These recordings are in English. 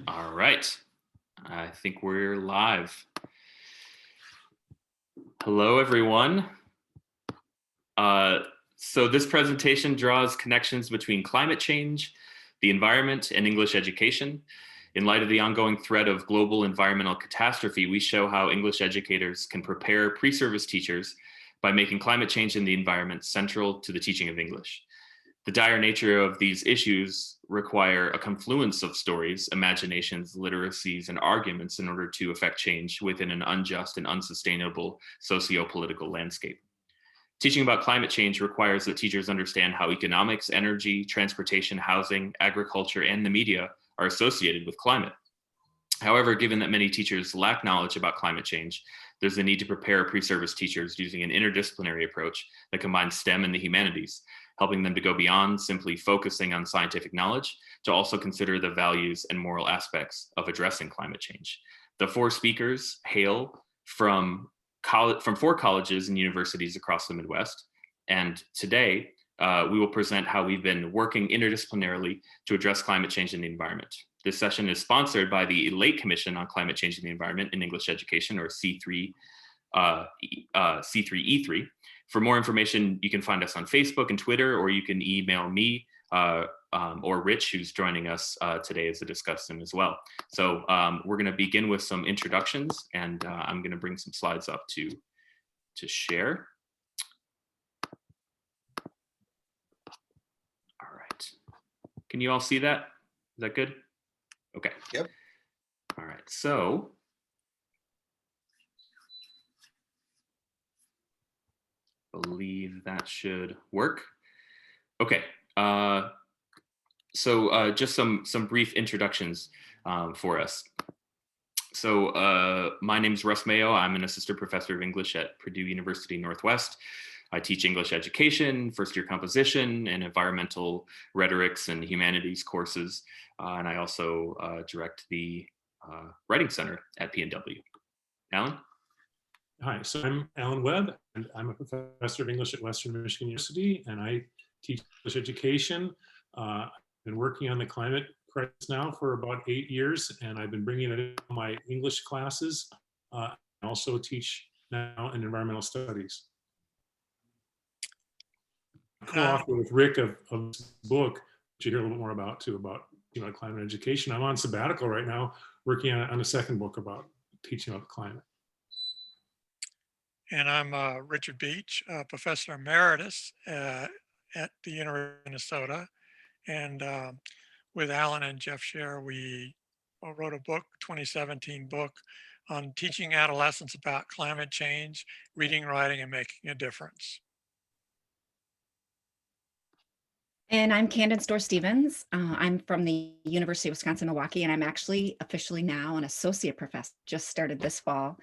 All right. I think we're live. Hello, everyone. So this presentation draws connections between climate change, the environment, and English education. In light of the ongoing threat of global environmental catastrophe, we show how English educators can prepare pre-service teachers by making climate change and the environment central to the teaching of English. The dire nature of these issues require a confluence of stories, imaginations, literacies, and arguments in order to effect change within an unjust and unsustainable socio-political landscape. Teaching about climate change requires that teachers understand how economics, energy, transportation, housing, agriculture, and the media are associated with climate. However, given that many teachers lack knowledge about climate change, there's a need to prepare pre-service teachers using an interdisciplinary approach that combines STEM and the humanities, helping them to go beyond simply focusing on scientific knowledge to also consider the values and moral aspects of addressing climate change. The four speakers hail from four colleges and universities across the Midwest, and today we will present how we've been working interdisciplinarily to address climate change and the environment. This session is sponsored by the ELATE Commission on Climate Change and the Environment in English Education, or C3E3. For more information, you can find us on Facebook and Twitter, or you can email me or Rich, who's joining us today as a discussant as well. So we're going to begin with some introductions, and I'm going to bring some slides up to share. All right. Can you all see that? Is that good? Okay. Yep. All right. So believe that should work. Okay. So just some brief introductions for us. So my name is Russ Mayo. I'm an assistant professor of English at Purdue University Northwest. I teach English education, first-year composition, and environmental rhetorics and humanities courses. And I also direct the Writing Center at PNW. Alan? Hi, so I'm Alan Webb, and I'm a professor of English at Western Michigan University, and I teach English education. I've been working on the climate crisis now for about 8 years, and I've been bringing it into my English classes. I also teach now in environmental studies. Co-author with Rick of this book, which you hear a little bit more about too, about climate education. I'm on sabbatical right now, working on a second book about teaching about the climate. And I'm Richard Beach, Professor Emeritus at the University of Minnesota. And with Alan and Jeff Scher, we wrote a book, 2017 book, on teaching adolescents about climate change, reading, writing, and making a difference. And I'm Candon Storr-Stevens. I'm from the University of Wisconsin-Milwaukee, and I'm actually officially now an associate professor, just started this fall.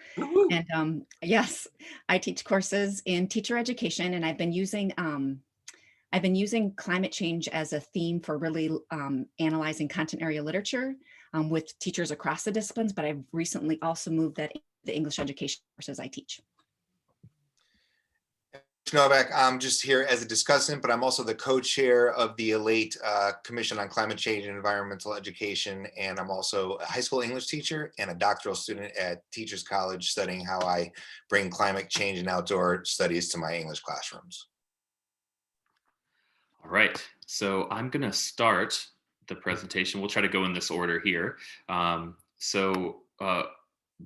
And yes, I teach courses in teacher education, and I've been using climate change as a theme for really analyzing content area literature with teachers across the disciplines, but I've recently also moved that into the English education courses I teach. Novak, I'm just here as a discussant, but I'm also the co-chair of the ELATE Commission on Climate Change and Environmental Education, and I'm also a high school English teacher and a doctoral student at Teachers College, studying how I bring climate change and outdoor studies to my English classrooms. All right, so I'm going to start the presentation. We'll try to go in this order here.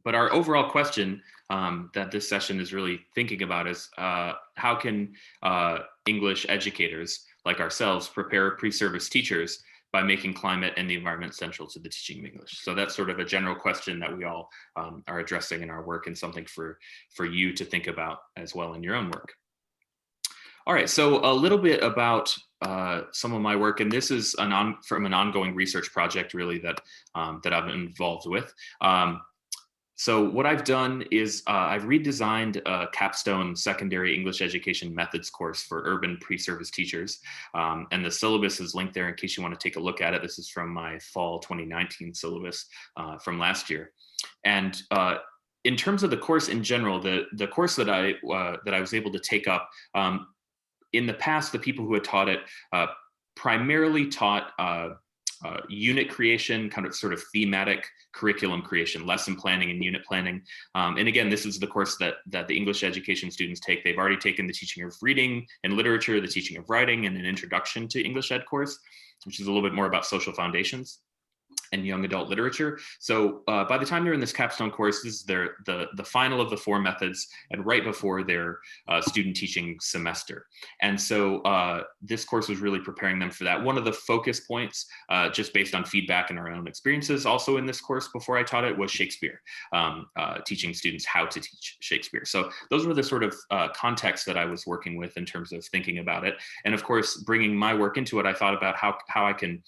But our overall question that this session is really thinking about is how can English educators like ourselves prepare pre-service teachers by making climate and the environment central to the teaching of English? So that's sort of a general question that we all are addressing in our work, and something for you to think about as well in your own work. All right, so a little bit about some of my work, and this is from an ongoing research project really that I've been involved with. So what I've done is I've redesigned a capstone secondary English education methods course for urban pre-service teachers. And the syllabus is linked there in case you want to take a look at it. This is from my fall 2019 syllabus from last year. And in terms of the course in general, the course that I was able to take up, in the past, the people who had taught it primarily taught unit creation, kind of sort of thematic curriculum creation, lesson planning and unit planning. And again, this is the course that the English education students take. They've already taken the teaching of reading and literature, the teaching of writing, and an introduction to English Ed course, which is a little bit more about social foundations and young adult literature. So by the time they're in this capstone course, this is the final of the 4 methods and right before their student teaching semester. And so this course was really preparing them for that. One of the focus points, just based on feedback and our own experiences also in this course before I taught it, was Shakespeare, teaching students how to teach Shakespeare. So those were the sort of contexts that I was working with in terms of thinking about it. And of course, bringing my work into it, I thought about how I can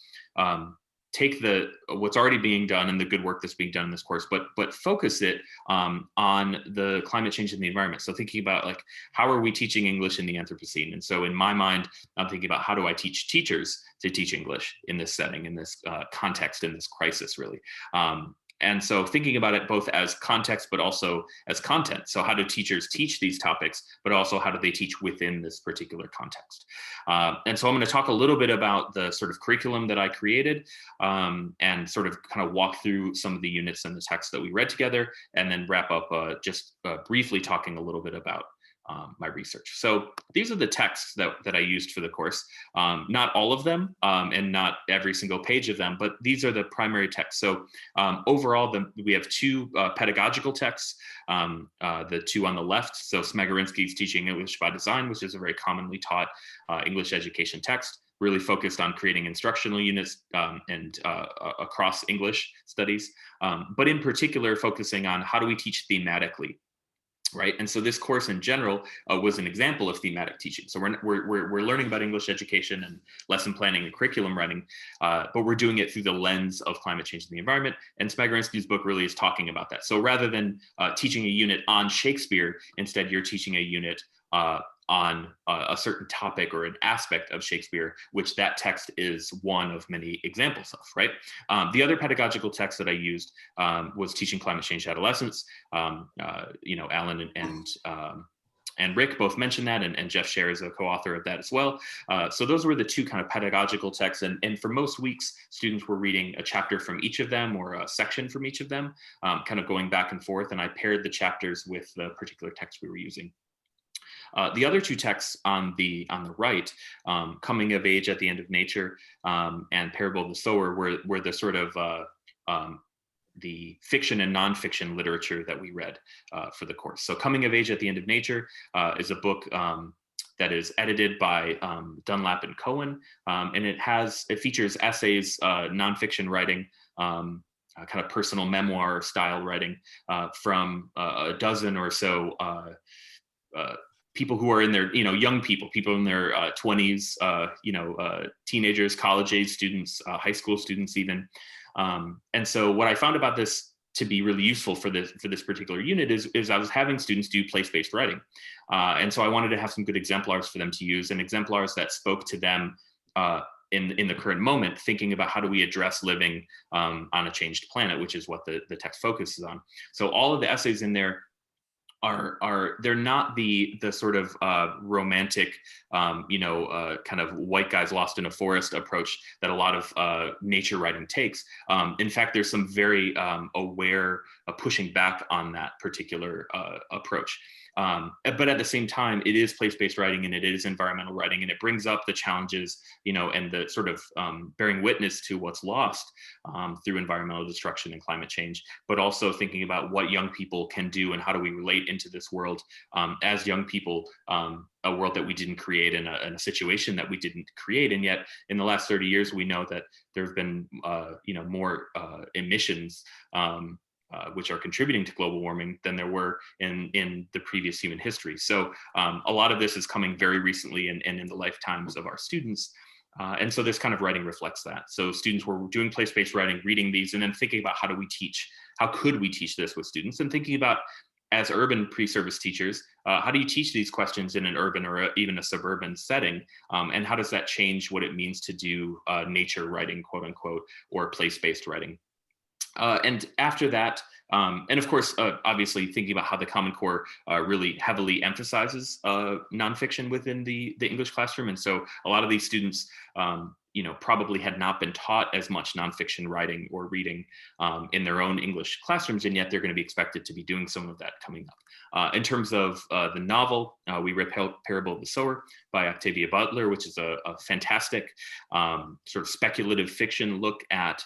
take what's already being done and the good work that's being done in this course, but focus it on the climate change in the environment. So thinking about, like, how are we teaching English in the Anthropocene? And so in my mind, I'm thinking about, how do I teach teachers to teach English in this setting, in this context, in this crisis, really. And so thinking about it both as context, but also as content. So how do teachers teach these topics, but also how do they teach within this particular context? And so I'm going to talk a little bit about the sort of curriculum that I created, and sort of kind of walk through some of the units and the texts that we read together, and then wrap up just briefly talking a little bit about my research. So these are the texts that I used for the course. Not all of them, and not every single page of them, but these are the primary texts. So overall, we have 2 pedagogical texts, the 2 on the left. So Smagorinsky's Teaching English by Design, which is a very commonly taught English education text, really focused on creating instructional units and across English studies, but in particular focusing on how do we teach thematically. Right. And so this course in general was an example of thematic teaching. So we're learning about English education and lesson planning and curriculum writing, but we're doing it through the lens of climate change in the environment. And Smagorinsky's book really is talking about that. So rather than teaching a unit on Shakespeare, instead you're teaching a unit on a certain topic or an aspect of Shakespeare, which that text is one of many examples of, right? The other pedagogical text that I used was Teaching Climate Change to Adolescents. Alan and Rick both mentioned that, and Jeff Scher is a co-author of that as well. So those were the 2 kind of pedagogical texts. And for most weeks, students were reading a chapter from each of them, or a section from each of them, kind of going back and forth. And I paired the chapters with the particular text we were using. The other 2 texts on the right, Coming of Age at the End of Nature and Parable of the Sower, were the sort of the fiction and nonfiction literature that we read for the course. So Coming of Age at the End of Nature is a book that is edited by Dunlap and Cohen, and it features essays, nonfiction writing, kind of personal memoir style writing from a dozen or so people who are in their, young people in their 20s, teenagers, college age students, high school students even. And so what I found about this to be really useful for this particular unit is I was having students do place-based writing. And so I wanted to have some good exemplars for them to use, and exemplars that spoke to them in the current moment, thinking about how do we address living on a changed planet, which is what the text focuses on. So all of the essays in there they're not the sort of romantic, kind of white guys lost in a forest approach that a lot of nature writing takes. In fact, there's some very aware pushing back on that particular approach. But at the same time, it is place-based writing and it is environmental writing, and it brings up the challenges, and the sort of bearing witness to what's lost through environmental destruction and climate change, but also thinking about what young people can do and how do we relate into this world as young people, a world that we didn't create in a situation that we didn't create. And yet in the last 30 years, we know that there have been, more emissions which are contributing to global warming than there were in the previous human history. So a lot of this is coming very recently and in the lifetimes of our students. And so this kind of writing reflects that. So students were doing place-based writing, reading these, and then thinking about how could we teach this with students, and thinking about, as urban pre-service teachers, how do you teach these questions in an urban or even a suburban setting? And how does that change what it means to do nature writing, quote unquote, or place-based writing? And after that, and of course, obviously thinking about how the Common Core really heavily emphasizes nonfiction within the English classroom. And so a lot of these students probably had not been taught as much nonfiction writing or reading in their own English classrooms, and yet they're going to be expected to be doing some of that coming up. In terms of the novel, we read Parable of the Sower by Octavia Butler, which is a fantastic sort of speculative fiction look at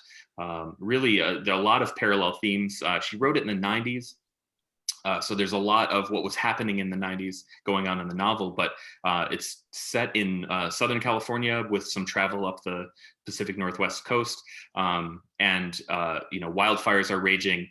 really there are a lot of parallel themes. She wrote it in the 90s. So there's a lot of what was happening in the 90s going on in the novel, but it's set in Southern California with some travel up the Pacific Northwest coast. Wildfires are raging.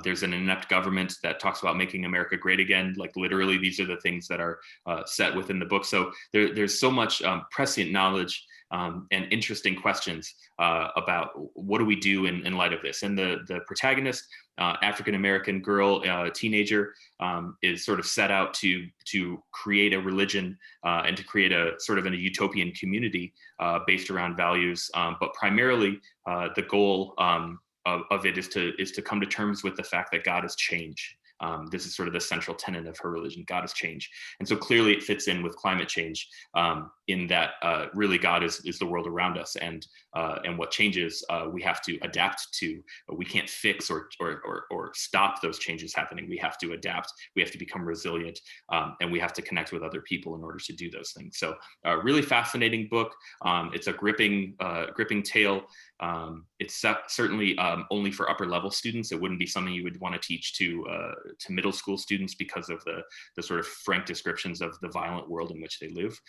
There's an inept government that talks about making America great again. Like literally, these are the things that are set within the book. So there's so much prescient knowledge and interesting questions about what do we do in light of this. And the protagonist, African-American girl, teenager, is sort of set out to create a religion and to create a sort of a utopian community based around values. But primarily, the goal of it is to come to terms with the fact that God is change. This is sort of the central tenet of her religion. God is change. And so clearly it fits in with climate change in that really God is the world around us, and what changes we have to adapt to. We can't fix or stop those changes happening. We have to adapt. We have to become resilient, and we have to connect with other people in order to do those things. So a really fascinating book. It's a gripping tale. It's certainly only for upper level students. It wouldn't be something you would want to teach to middle school students because of the sort of frank descriptions of the violent world in which they live.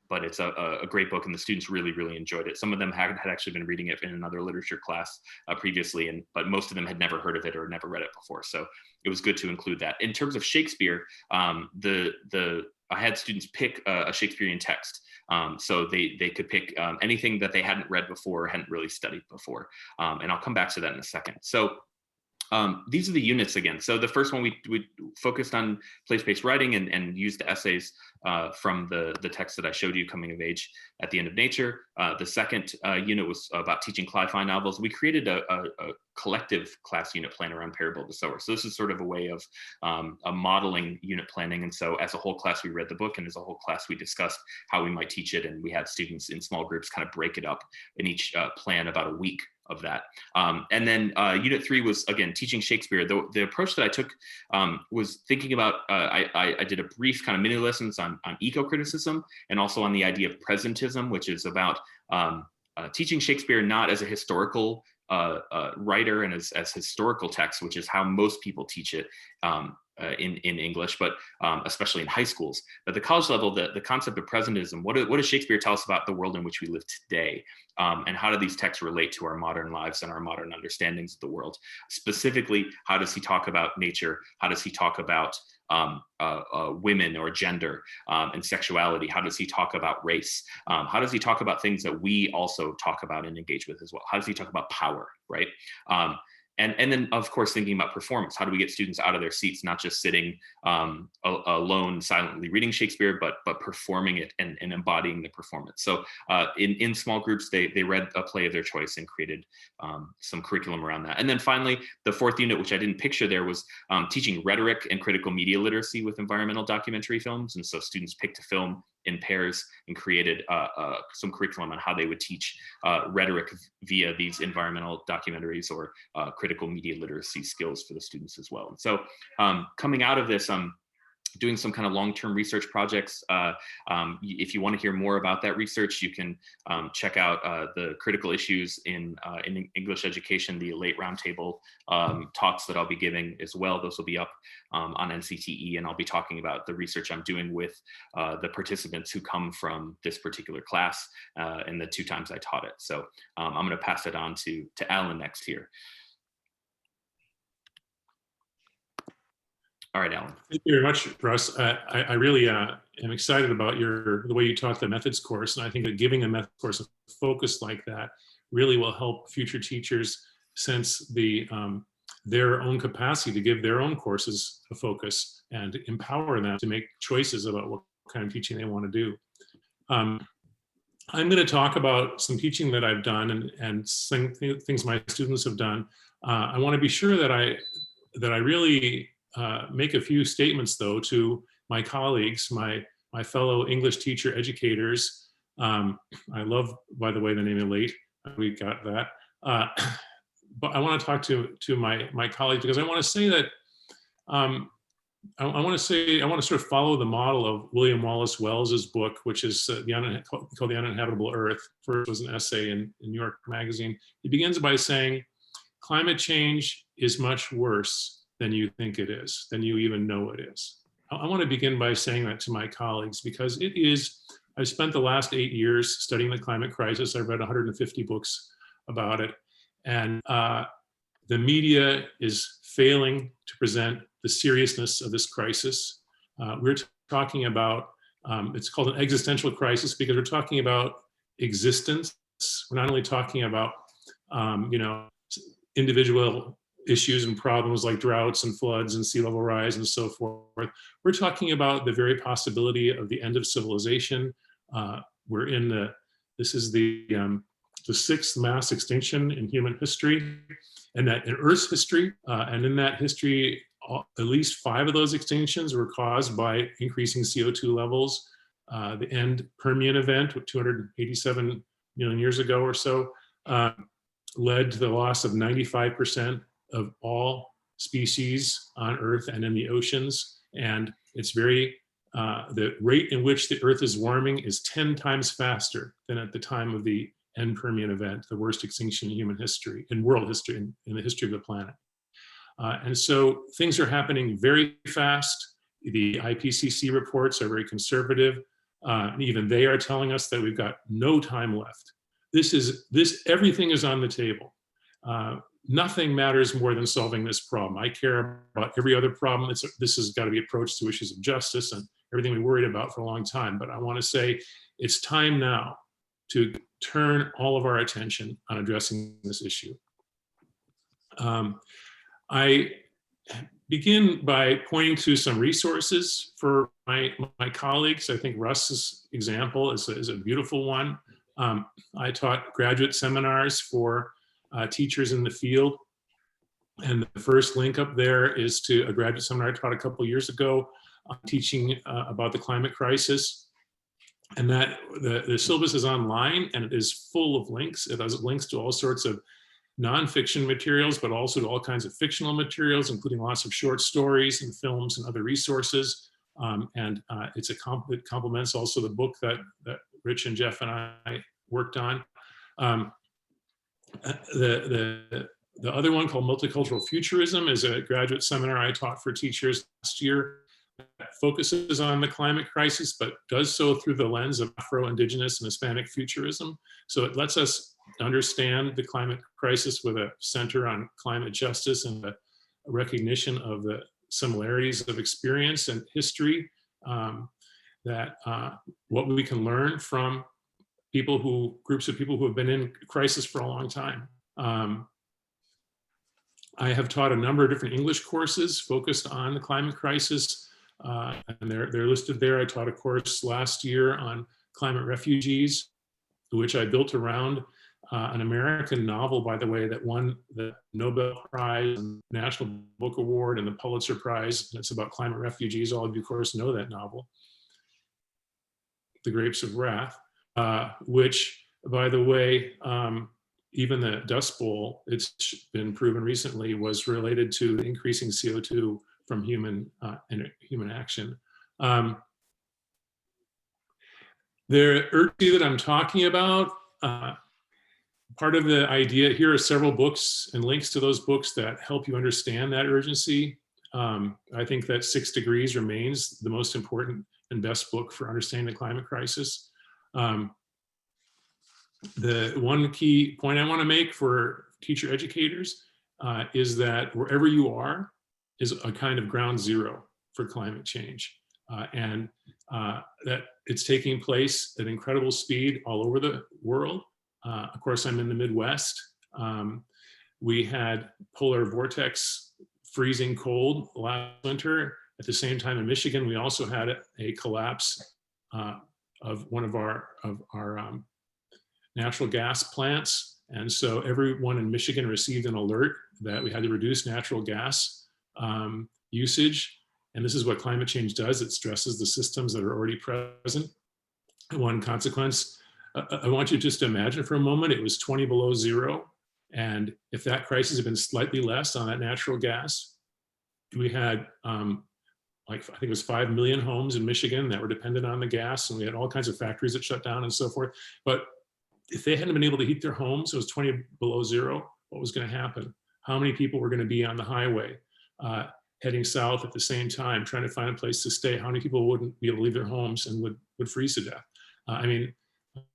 But it's a great book, and the students really, really enjoyed it. Some of them had actually been reading it in another literature class previously, but most of them had never heard of it or never read it before. So it was good to include that. In terms of Shakespeare, I had students pick a Shakespearean text. So they could pick anything that they hadn't read before, hadn't really studied before. And I'll come back to that in a second. So these are the units again. So the first one, we focused on place-based writing and used the essays from the text that I showed you, Coming of Age at the End of Nature. The second unit was about teaching Clive Fine novels. We created a collective class unit plan around Parable of the Sower. So this is sort of a way of a modeling unit planning. And so as a whole class, we read the book, and as a whole class, we discussed how we might teach it. And we had students in small groups kind of break it up in each plan about a week of that. And then unit 3 was, again, teaching Shakespeare. The approach that I took was thinking about, I did a brief kind of mini lessons on eco-criticism, and also on the idea of presentism, which is about teaching Shakespeare not as a historical writer and as historical text, which is how most people teach it in English, but especially in high schools. But the college level, the concept of presentism, what does Shakespeare tell us about the world in which we live today? And how do these texts relate to our modern lives and our modern understandings of the world? Specifically, how does he talk about nature? How does he talk about women or gender and sexuality? How does he talk about race? How does he talk about things that we also talk about and engage with as well? How does he talk about power, right? And then, of course, thinking about performance. How do we get students out of their seats, not just sitting alone, silently reading Shakespeare, but performing it and embodying the performance? So in small groups, they read a play of their choice and created some curriculum around that. And then finally, the fourth unit, which I didn't picture there, was teaching rhetoric and critical media literacy with environmental documentary films. And so students picked a film in pairs and created some curriculum on how they would teach rhetoric via these environmental documentaries or critical media literacy skills for the students as well. And so coming out of this, doing some kind of long-term research projects. If you want to hear more about that research, you can check out the critical issues in English education, the late roundtable talks that I'll be giving as well. Those will be up on NCTE, and I'll be talking about the research I'm doing with the participants who come from this particular class and the 2 times I taught it. So I'm going to pass it on to Alan next here. All right, Alan. Thank you very much, Russ. I really am excited about the way you taught the methods course, and I think that giving a methods course a focus like that really will help future teachers sense their own capacity to give their own courses a focus and empower them to make choices about what kind of teaching they want to do. I'm going to talk about some teaching that I've done and some things my students have done. I want to be sure that I really make a few statements, though, to my colleagues, my fellow English teacher educators, I love, by the way, the name Elate. We got that. But I want to talk to my colleagues, because I want to say that I want to sort of follow the model of William Wallace Wells's book, which is called The Uninhabitable Earth. First was an essay in New York Magazine. He begins by saying, climate change is much worse than you think it is, than you even know it is. I want to begin by saying that to my colleagues, because it is, I've spent the last 8 years studying the climate crisis. I've read 150 books about it. And the media is failing to present the seriousness of this crisis. We're talking about, it's called an existential crisis, because we're talking about existence. We're not only talking about, individual issues and problems like droughts and floods and sea level rise and so forth. We're talking about the very possibility of the end of civilization. We're in this is the 6th mass extinction in human history, and that in Earth's history, and in that history, at least 5 of those extinctions were caused by increasing CO2 levels. The end Permian event, 287 million years ago or so, led to the loss of 95% of all species on Earth and in the oceans. And it's very, the rate in which the Earth is warming is 10 times faster than at the time of the end Permian event, the worst extinction in human history, in world history, in the history of the planet. And so things are happening very fast. The IPCC reports are very conservative. Even they are telling us that we've got no time left. Everything is on the table. Nothing matters more than solving this problem. I care about every other problem. This has got to be approached to issues of justice and everything we worried about for a long time. But I want to say it's time now to turn all of our attention on addressing this issue. I begin by pointing to some resources for my colleagues. I think Russ's example is a beautiful one. I taught graduate seminars for teachers in the field. And the first link up there is to a graduate seminar I taught a couple years ago, teaching about the climate crisis. And that the syllabus is online, and it is full of links. It has links to all sorts of nonfiction materials, but also to all kinds of fictional materials, including lots of short stories and films and other resources. It complements also the book that Rich and Jeff and I worked on. The other one, called Multicultural Futurism, is a graduate seminar I taught for teachers last year that focuses on the climate crisis, but does so through the lens of Afro-Indigenous and Hispanic futurism. So it lets us understand the climate crisis with a center on climate justice and a recognition of the similarities of experience and history, what we can learn from groups of people who have been in crisis for a long time. I have taught a number of different English courses focused on the climate crisis, and they're listed there. I taught a course last year on climate refugees, which I built around an American novel, by the way, that won the Nobel Prize, and National Book Award, and the Pulitzer Prize. And it's about climate refugees. All of you, of course, know that novel, The Grapes of Wrath, which, by the way, even the Dust Bowl, it's been proven recently, was related to increasing CO2 from human action. The urgency that I'm talking about, part of the idea, here are several books and links to those books that help you understand that urgency. I think that 6 Degrees remains the most important and best book for understanding the climate crisis. The one key point I want to make for teacher educators is that wherever you are is a kind of ground zero for climate change, and that it's taking place at incredible speed all over the world. Of course, I'm in the Midwest. We had polar vortex freezing cold last winter. At the same time in Michigan, we also had a collapse of one of our natural gas plants. And so everyone in Michigan received an alert that we had to reduce natural gas usage. And this is what climate change does. It stresses the systems that are already present. One consequence I want you just to imagine for a moment, it was 20 below zero. And if that crisis had been slightly less on that natural gas, we had like, I think it was 5 million homes in Michigan that were dependent on the gas, and we had all kinds of factories that shut down and so forth. But if they hadn't been able to heat their homes, it was 20 below zero, what was going to happen? How many people were going to be on the highway heading south at the same time, trying to find a place to stay? How many people wouldn't be able to leave their homes and would freeze to death? I mean,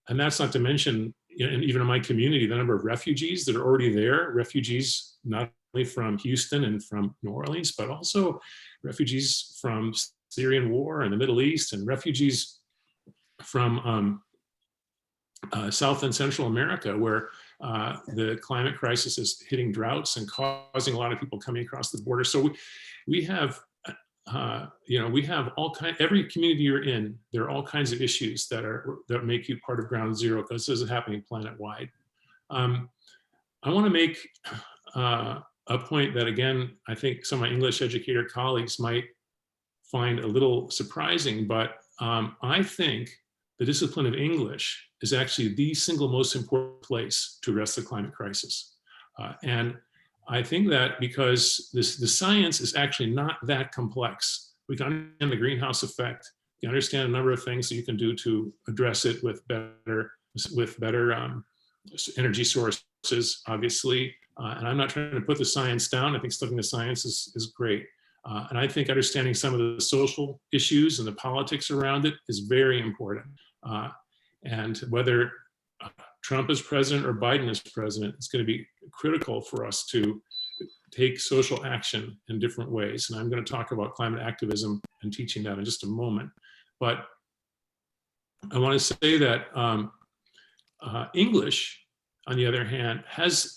and that's not to mention, and even in my community, the number of refugees that are already there, refugees not only from Houston and from New Orleans, but also refugees from Syrian war and the Middle East, and refugees from South and Central America, where the climate crisis is hitting droughts and causing a lot of people coming across the border. So we have, we have all kind. Every community you're in, there are all kinds of issues that make you part of Ground Zero, because this is happening planet-wide. I want to make a point that, again, I think some of my English educator colleagues might find a little surprising, but I think the discipline of English is actually the single most important place to address the climate crisis. And I think that because the science is actually not that complex. We can understand the greenhouse effect. You understand a number of things that you can do to address it with better energy sources, obviously. And I'm not trying to put the science down. I think studying the science is great. And I think understanding some of the social issues and the politics around it is very important. And whether Trump is president or Biden is president, it's going to be critical for us to take social action in different ways. And I'm going to talk about climate activism and teaching that in just a moment. But I want to say that English, on the other hand,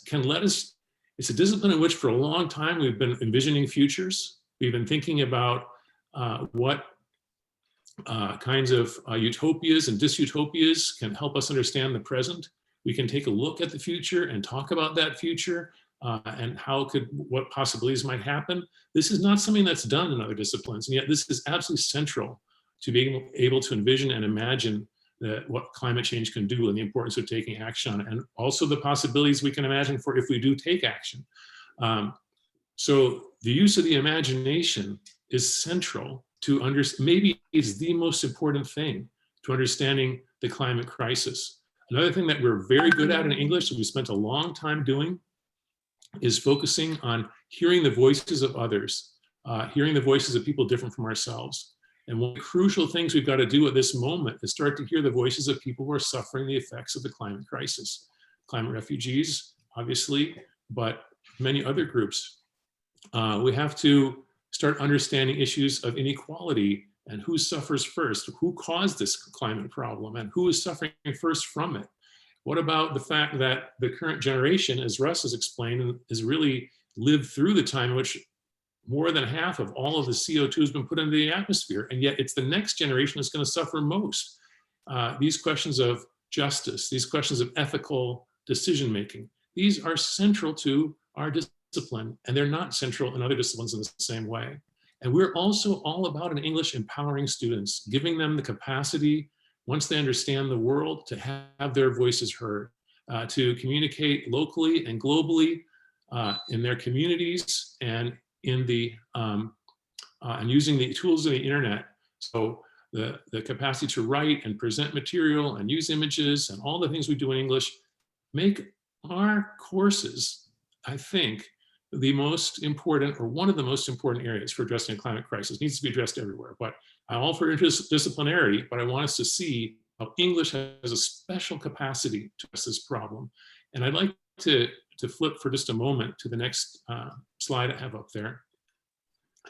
can let us, it's a discipline in which for a long time we've been envisioning futures. We've been thinking about what kinds of utopias and dystopias can help us understand the present. We can take a look at the future and talk about that future and what possibilities might happen. This is not something that's done in other disciplines, and yet this is absolutely central to being able to envision and imagine what climate change can do and the importance of taking action on it, and also the possibilities we can imagine for if we do take action. So the use of the imagination is central to maybe it's the most important thing to understanding the climate crisis. Another thing that we're very good at in English, that we spent a long time doing, is focusing on hearing the voices of others, hearing the voices of people different from ourselves. And one of the crucial things we've got to do at this moment is start to hear the voices of people who are suffering the effects of the climate crisis. Climate refugees, obviously, but many other groups. We have to start understanding issues of inequality and who suffers first, who caused this climate problem, and who is suffering first from it. What about the fact that the current generation, as Russ has explained, has really lived through the time in which more than half of all of the CO2 has been put into the atmosphere, and yet it's the next generation that's going to suffer most. These questions of justice, these questions of ethical decision-making, these are central to our discipline, and they're not central in other disciplines in the same way. And we're also all about in English empowering students, giving them the capacity, once they understand the world, to have their voices heard, to communicate locally and globally in their communities and in and using the tools of the internet. So the capacity to write and present material and use images and all the things we do in English make our courses, I think, the most important, or one of the most important areas for addressing the climate crisis. It needs to be addressed everywhere, but I'm all for interdisciplinarity, but I want us to see how English has a special capacity to address this problem. And I'd like to flip for just a moment to the next slide I have up there.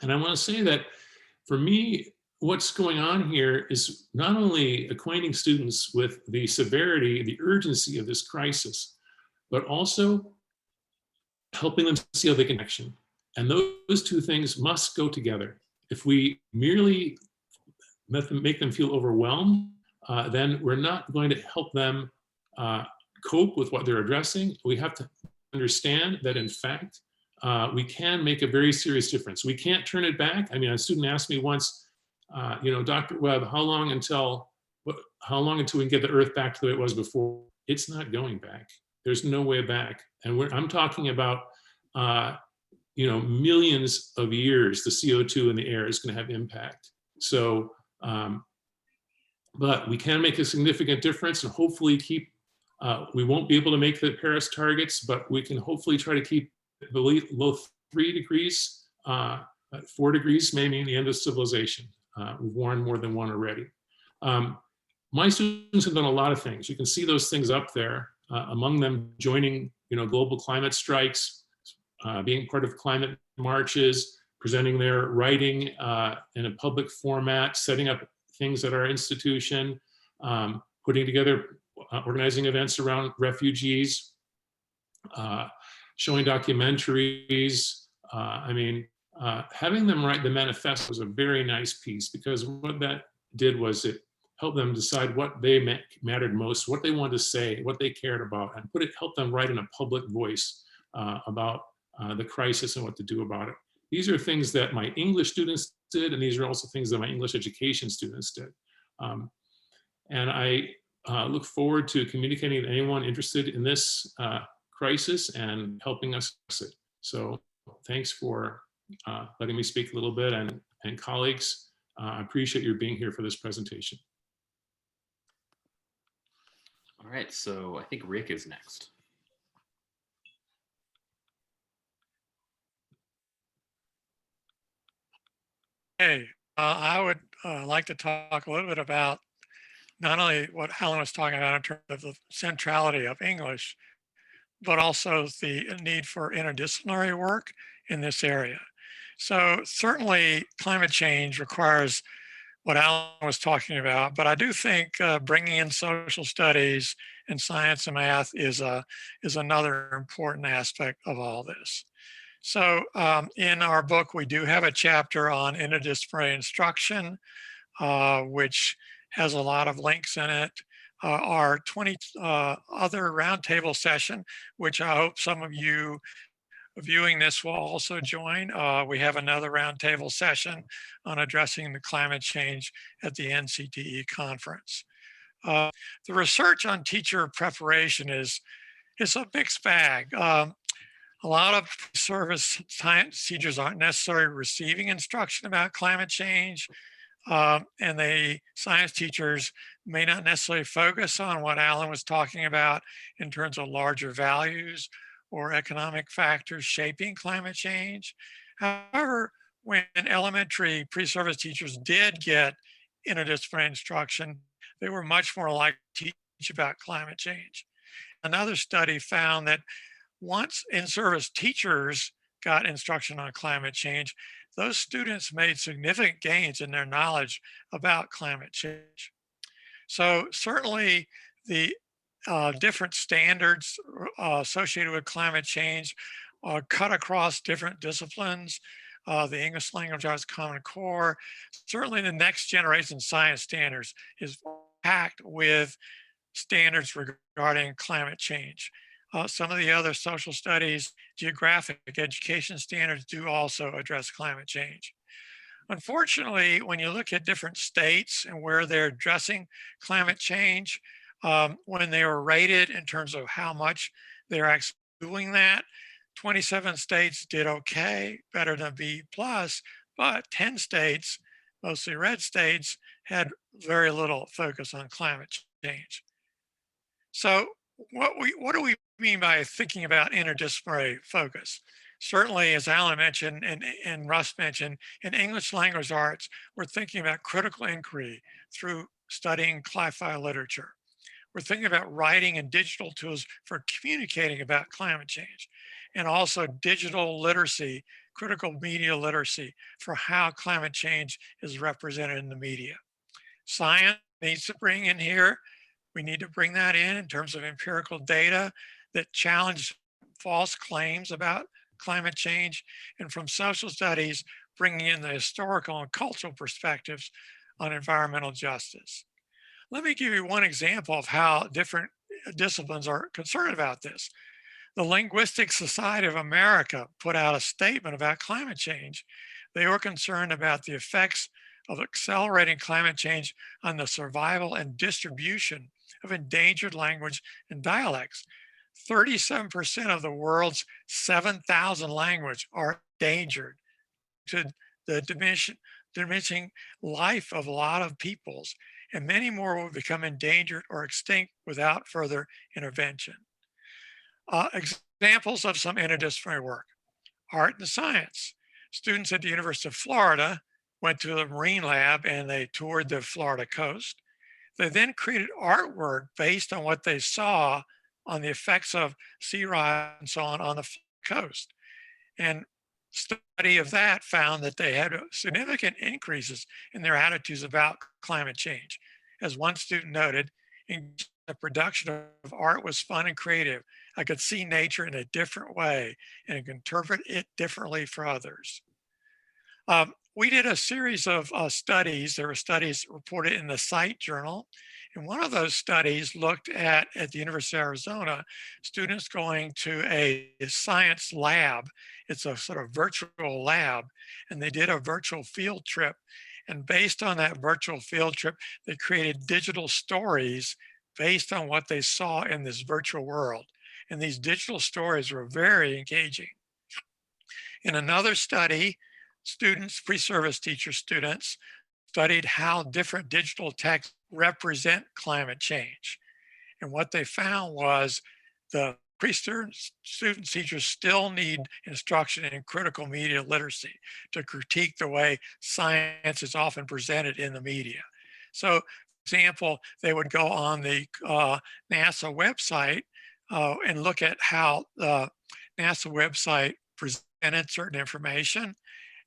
And I want to say that for me, what's going on here is not only acquainting students with the severity, the urgency of this crisis, but also helping them see how they can action. And those two things must go together. If we merely make them feel overwhelmed, then we're not going to help them cope with what they're addressing. We have to understand that, in fact, we can make a very serious difference. We can't turn it back. I mean, a student asked me once, Dr. Webb, how long until how long until we can get the Earth back to the way it was before? It's not going back. There's no way back. And I'm talking about, millions of years, the CO2 in the air is going to have impact. So, but we can make a significant difference and hopefully keep, we won't be able to make the Paris targets, but we can hopefully try to keep below 3 degrees, 4 degrees, maybe the end of civilization. We've warned more than one already. My students have done a lot of things. You can see those things up there, among them joining, global climate strikes, being part of climate marches, presenting their writing in a public format, setting up things at our institution, putting together, organizing events around refugees, showing documentaries. Having them write the manifesto was a very nice piece, because what that did was it helped them decide what they mattered most, what they wanted to say, what they cared about, and helped them write in a public voice about the crisis and what to do about it. These are things that my English students did, and these are also things that my English education students did. And I look forward to communicating with anyone interested in this crisis and helping us fix it. So thanks for letting me speak a little bit, and colleagues, I appreciate your being here for this presentation. All right, so I think Rick is next. Hey, I would like to talk a little bit about not only what Helen was talking about in terms of the centrality of English, but also the need for interdisciplinary work in this area. So certainly climate change requires what Alan was talking about, but I do think bringing in social studies and science and math is another important aspect of all this. So in our book, we do have a chapter on interdisciplinary instruction, which has a lot of links in it. Our 20 other roundtable session, which I hope some of you viewing this will also join. We have another roundtable session on addressing the climate change at the NCTE conference. The research on teacher preparation is a mixed bag. A lot of service science teachers aren't necessarily receiving instruction about climate change, and the science teachers may not necessarily focus on what Alan was talking about in terms of larger values or economic factors shaping climate change. However, when elementary pre-service teachers did get interdisciplinary instruction, they were much more likely to teach about climate change. Another study found that once in-service teachers got instruction on climate change, those students made significant gains in their knowledge about climate change. So certainly the different standards associated with climate change cut across different disciplines. The English Language Arts Common Core, certainly the next generation science standards is packed with standards regarding climate change. Some of the other social studies, geographic education standards do also address climate change. Unfortunately, when you look at different states and where they're addressing climate change, when they were rated in terms of how much they're actually doing that, 27 states did okay, better than B+, but 10 states, mostly red states, had very little focus on climate change. So what do we mean by thinking about interdisciplinary focus? Certainly, as Alan mentioned and Russ mentioned, in English language arts, we're thinking about critical inquiry through studying cli-fi literature. We're thinking about writing and digital tools for communicating about climate change, and also digital literacy, critical media literacy for how climate change is represented in the media. Science needs to bring in here. We need to bring that in terms of empirical data that challenge false claims about climate change, and from social studies, bringing in the historical and cultural perspectives on environmental justice. Let me give you one example of how different disciplines are concerned about this. The Linguistic Society of America put out a statement about climate change. They were concerned about the effects of accelerating climate change on the survival and distribution of endangered language and dialects. 37% of the world's 7,000 language are endangered to the diminishing life of a lot of peoples, and many more will become endangered or extinct without further intervention. Examples of some interdisciplinary work: art and science. Students at the University of Florida went to the Marine Lab and they toured the Florida coast. They then created artwork based on what they saw on the effects of sea rise and so on the coast. And study of that found that they had significant increases in their attitudes about climate change. As one student noted, the production of art was fun and creative. I could see nature in a different way and interpret it differently for others. We did a series of studies. There were studies reported in the Site Journal. And one of those studies looked at the University of Arizona, students going to a science lab. It's a sort of virtual lab, and they did a virtual field trip. And based on that virtual field trip, they created digital stories based on what they saw in this virtual world. And these digital stories were very engaging. In another study, students, pre-service teacher students, studied how different digital texts represent climate change. And what they found was the pre-student teachers still need instruction in critical media literacy to critique the way science is often presented in the media. So, for example, they would go on the NASA website and look at how the NASA website presented certain information.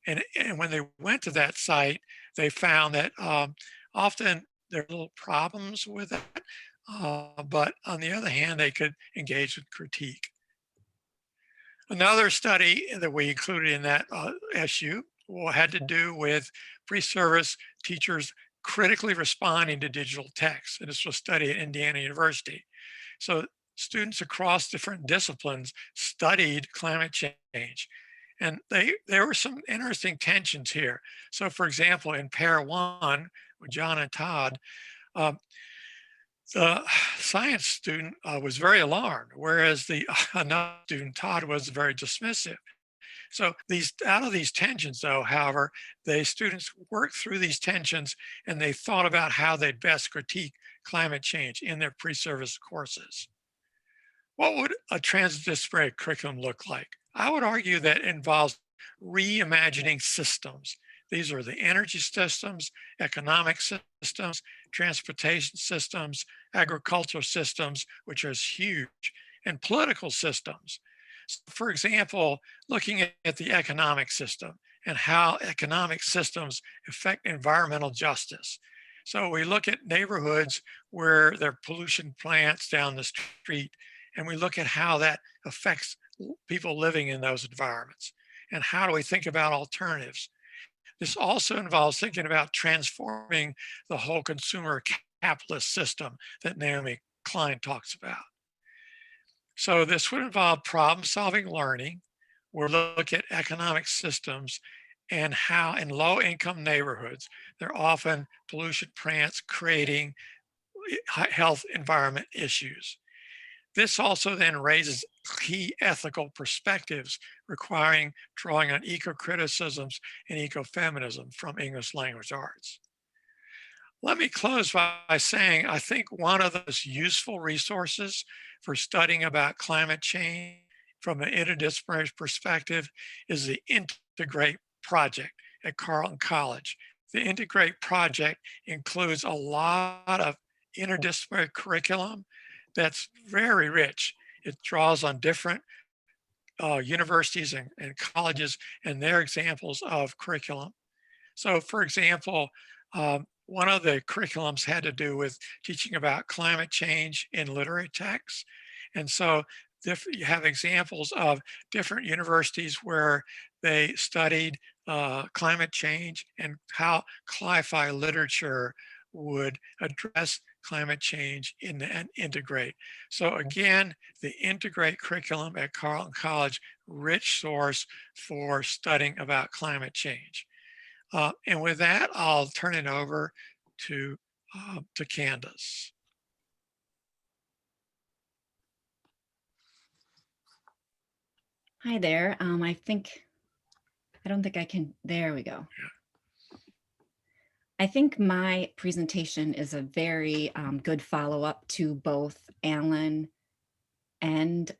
And when they went to that site, they found that often there are little problems with it, but on the other hand, they could engage with critique. Another study that we included in that SU had to do with pre-service teachers critically responding to digital text. And this was studied at Indiana University. So students across different disciplines studied climate change. And there were some interesting tensions here. So for example, in pair one, with John and Todd, the science student was very alarmed, whereas the another student, Todd, was very dismissive. So out of these tensions, though, however, the students worked through these tensions and they thought about how they'd best critique climate change in their pre-service courses. What would a transdisciplinary curriculum look like? I would argue that it involves reimagining systems. These are the energy systems, economic systems, transportation systems, agricultural systems, which is huge, and political systems. So for example, looking at the economic system and how economic systems affect environmental justice. So we look at neighborhoods where there are pollution plants down the street, and we look at how that affects people living in those environments. And how do we think about alternatives? This also involves thinking about transforming the whole consumer capitalist system that Naomi Klein talks about. So this would involve problem-solving learning. We'll look at economic systems and how in low-income neighborhoods, there are often pollution plants creating health environment issues. This also then raises key ethical perspectives requiring drawing on eco-criticisms and ecofeminism from English language arts. Let me close by saying I think one of those useful resources for studying about climate change from an interdisciplinary perspective is the Integrate project at Carleton College. The Integrate project includes a lot of interdisciplinary curriculum that's very rich. It draws on different universities and colleges and their examples of curriculum. So for example, one of the curriculums had to do with teaching about climate change in literary texts. And so you have examples of different universities where they studied climate change and how cli-fi literature would address climate change and integrate. So again, the Integrate curriculum at Carleton College, rich source for studying about climate change. And with that, I'll turn it over to Candace. Hi there. I don't think I can, there we go. I think my presentation is a very good follow-up to both Alan and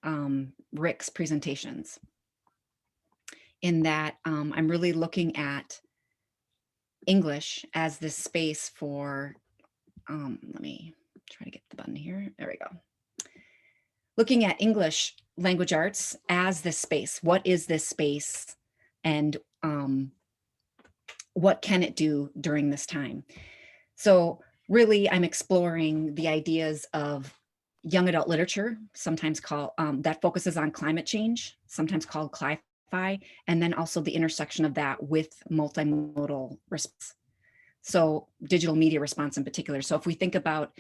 Rick's presentations, in that I'm really looking at English as this space for, let me try to get the button here. There we go. Looking at English language arts as this space. What is this space? And what can it do during this time? So really, I'm exploring the ideas of young adult literature, sometimes called, that focuses on climate change, sometimes called cli-fi, and then also the intersection of that with multimodal response. So digital media response in particular. So if we think about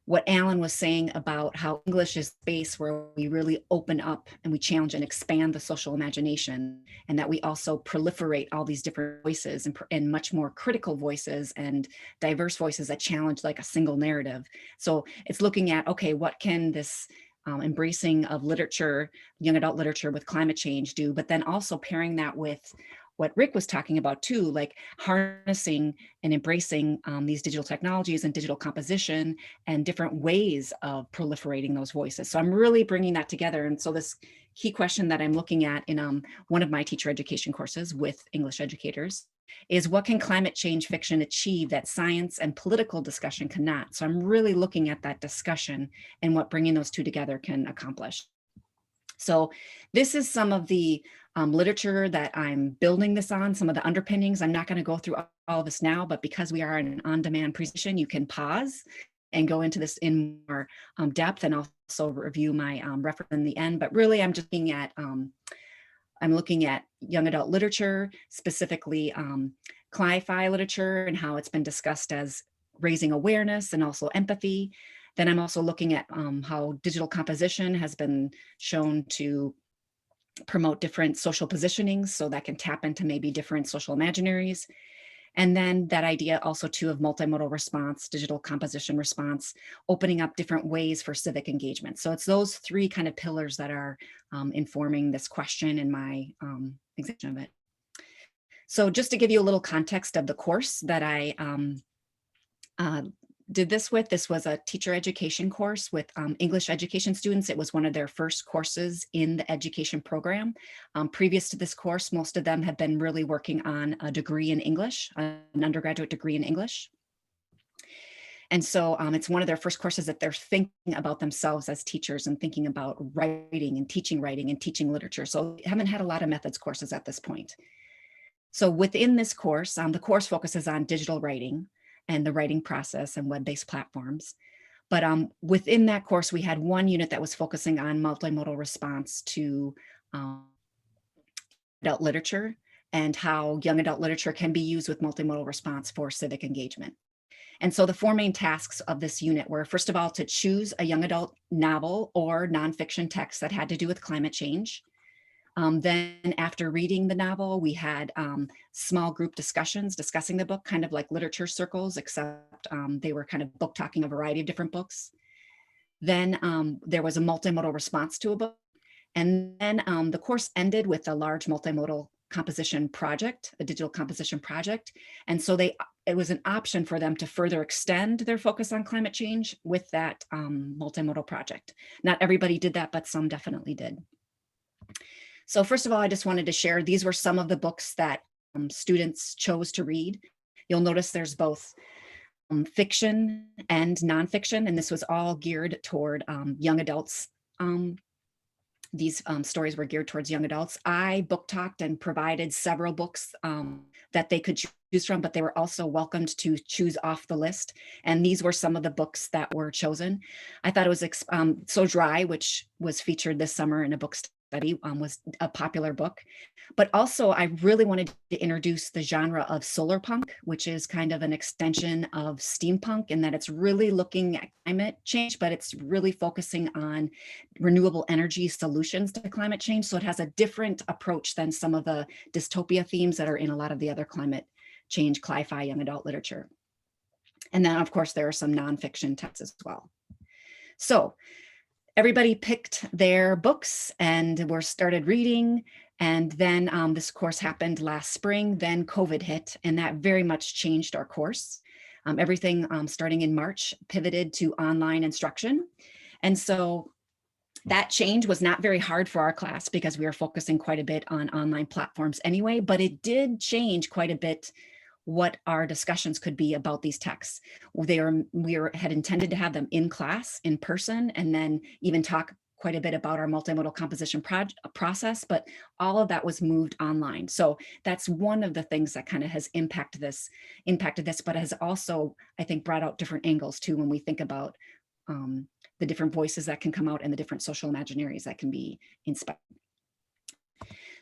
what Alan was saying about how English is space where we really open up and we challenge and expand the social imagination, and that we also proliferate all these different voices and much more critical voices and diverse voices that challenge like a single narrative. So it's looking at, okay, what can this embracing of literature, young adult literature with climate change do, but then also pairing that with what Rick was talking about too, like harnessing and embracing these digital technologies and digital composition and different ways of proliferating those voices. So I'm really bringing that together. And so this key question that I'm looking at in one of my teacher education courses with English educators is, what can climate change fiction achieve that science and political discussion cannot? So I'm really looking at that discussion and what bringing those two together can accomplish. So this is some of the literature that I'm building this on, some of the underpinnings. I'm not going to go through all of this now, but because we are in an on-demand presentation, you can pause and go into this in more depth, and also review my reference in the end. But really, I'm just looking at young adult literature, specifically cli-fi literature, and how it's been discussed as raising awareness and also empathy. Then I'm also looking at how digital composition has been shown to promote different social positionings, so that can tap into maybe different social imaginaries. And then that idea also too of multimodal response, digital composition response, opening up different ways for civic engagement. So it's those three kind of pillars that are informing this question in my example of it. So just to give you a little context of the course that I did this with, this was a teacher education course with English education students. It was one of their first courses in the education program. Previous to this course, most of them have been really working on a degree in English, an undergraduate degree in English. And so it's one of their first courses that they're thinking about themselves as teachers and thinking about writing and teaching literature. So haven't had a lot of methods courses at this point. So within this course, the course focuses on digital writing and the writing process and web-based platforms. But within that course, we had one unit that was focusing on multimodal response to adult literature and how young adult literature can be used with multimodal response for civic engagement. And so the four main tasks of this unit were, first of all, to choose a young adult novel or nonfiction text that had to do with climate change. Then after reading the novel, we had small group discussions discussing the book, kind of like literature circles, except they were kind of book talking a variety of different books. Then there was a multimodal response to a book. And then the course ended with a large multimodal composition project, a digital composition project. And so it was an option for them to further extend their focus on climate change with that multimodal project. Not everybody did that, but some definitely did. So first of all, I just wanted to share, these were some of the books that students chose to read. You'll notice there's both fiction and nonfiction, and this was all geared toward young adults. These stories were geared towards young adults. I book talked and provided several books that they could choose from, but they were also welcomed to choose off the list. And these were some of the books that were chosen. I thought it was So Dry, which was featured this summer in a book Study was a popular book. But also I really wanted to introduce the genre of solar punk, which is kind of an extension of steampunk in that it's really looking at climate change, but it's really focusing on renewable energy solutions to climate change. So it has a different approach than some of the dystopia themes that are in a lot of the other climate change, cli-fi, young adult literature. And then of course, there are some nonfiction texts as well. So everybody picked their books and were started reading. And then this course happened last spring, then COVID hit, and that very much changed our course. Everything starting in March pivoted to online instruction. And so that change was not very hard for our class because we were focusing quite a bit on online platforms anyway, but it did change quite a bit what our discussions could be about these texts. We had intended to have them in class, in person, and then even talk quite a bit about our multimodal composition process, but all of that was moved online. So that's one of the things that kind of has impacted this, but has also, I think, brought out different angles too when we think about the different voices that can come out and the different social imaginaries that can be inspired.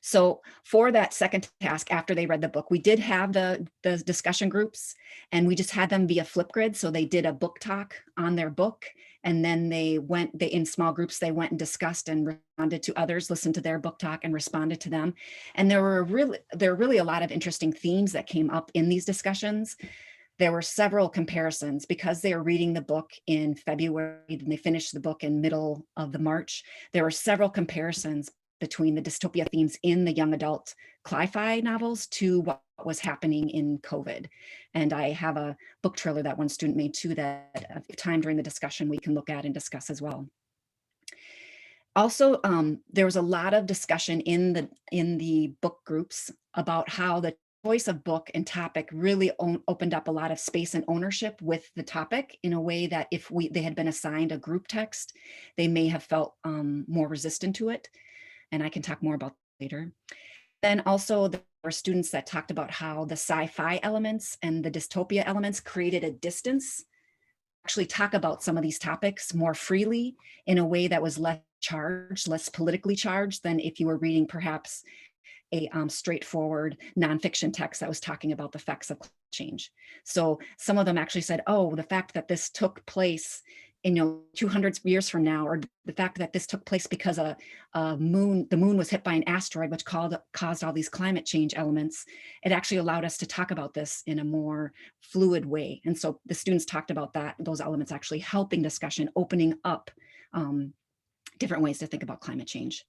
So for that second task, after they read the book, we did have the discussion groups, and we just had them via Flipgrid. So they did a book talk on their book, and then they in small groups, they went and discussed and responded to others, listened to their book talk and responded to them. And there were really a lot of interesting themes that came up in these discussions. There were several comparisons because they were reading the book in February and they finished the book in middle of the March. There were several comparisons between the dystopia themes in the young adult cli-fi novels to what was happening in COVID. And I have a book trailer that one student made too that at time during the discussion we can look at and discuss as well. Also, there was a lot of discussion in the book groups about how the choice of book and topic really opened up a lot of space and ownership with the topic in a way that if they had been assigned a group text, they may have felt more resistant to it. And I can talk more about that later. Then also there were students that talked about how the sci-fi elements and the dystopia elements created a distance, actually talk about some of these topics more freely in a way that was less charged, less politically charged than if you were reading perhaps a straightforward nonfiction text that was talking about the effects of climate change. So some of them actually said, oh, the fact that this took place in 200 years from now, or the fact that this took place because the moon was hit by an asteroid, which caused all these climate change elements, it actually allowed us to talk about this in a more fluid way. And so the students talked about those elements actually helping discussion, opening up different ways to think about climate change.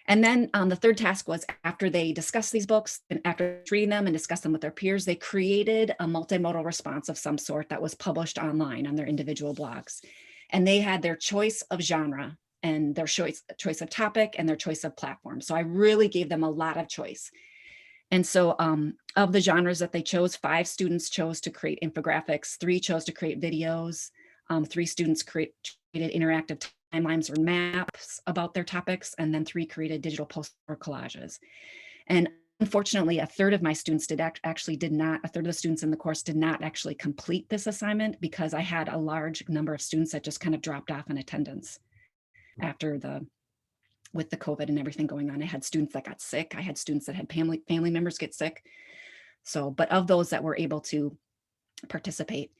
And then the third task was after they discussed these books and after reading them and discussed them with their peers, they created a multimodal response of some sort that was published online on their individual blogs. And they had their choice of genre and their choice of topic and their choice of platform. So I really gave them a lot of choice. And so of the genres that they chose, 5 students chose to create infographics, 3 chose to create videos, 3 students created interactive timelines or maps about their topics, and then 3 created digital posters or collages. And unfortunately, a third of my students a third of the students in the course did not actually complete this assignment because I had a large number of students that just kind of dropped off in attendance with the COVID and everything going on. I had students that got sick. I had students that had family members get sick. So, but of those that were able to participate,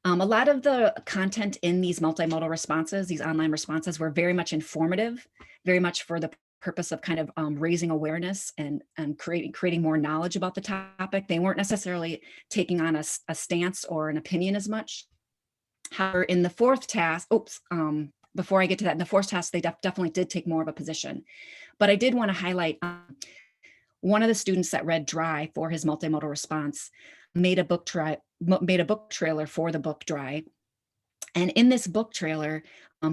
a lot of the content in these multimodal responses, these online responses, were very much informative, very much for the purpose of kind of raising awareness and creating more knowledge about the topic. They weren't necessarily taking on a stance or an opinion as much. However, in the fourth task, before I get to that, in the fourth task, they definitely did take more of a position. But I did want to highlight one of the students that read Dry for his multimodal response made a book trailer for the book Dry. And in this book trailer,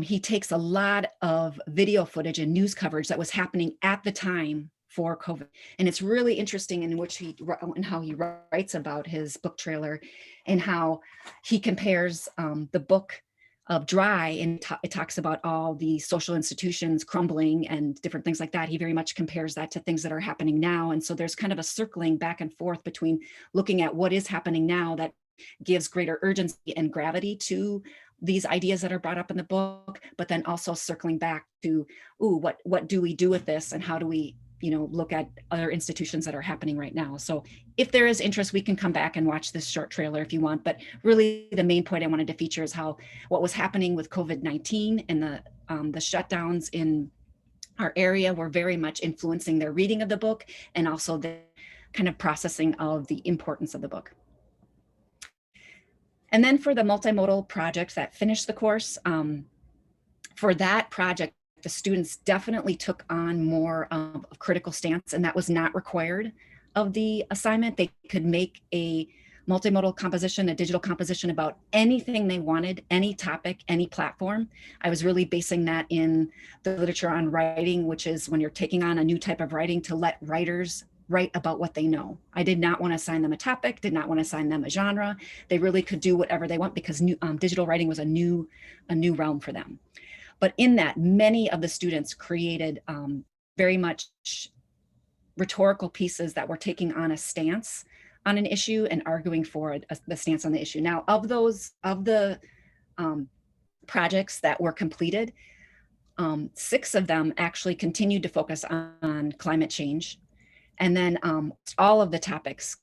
he takes a lot of video footage and news coverage that was happening at the time for COVID. And it's really interesting in how he writes about his book trailer and how he compares the book of Dry, and it talks about all the social institutions crumbling and different things like that. He very much compares that to things that are happening now. And so there's kind of a circling back and forth between looking at what is happening now that gives greater urgency and gravity to these ideas that are brought up in the book, but then also circling back to, ooh, what do we do with this, and how do we, look at other institutions that are happening right now. So if there is interest, we can come back and watch this short trailer if you want. But really, the main point I wanted to feature is how what was happening with COVID-19 and the shutdowns in our area were very much influencing their reading of the book, and also the kind of processing of the importance of the book. And then for the multimodal projects that finished the course, for that project, the students definitely took on more of a critical stance, and that was not required of the assignment. They could make a multimodal composition, a digital composition about anything they wanted, any topic, any platform. I was really basing that in the literature on writing, which is when you're taking on a new type of writing, to let writers write about what they know. I did not want to assign them a topic, did not want to assign them a genre. They really could do whatever they want, because digital writing was a new realm for them. But in that, many of the students created very much rhetorical pieces that were taking on a stance on an issue and arguing for the stance on the issue. Now, of the projects that were completed, 6 of them actually continued to focus on climate change. And then all of the topics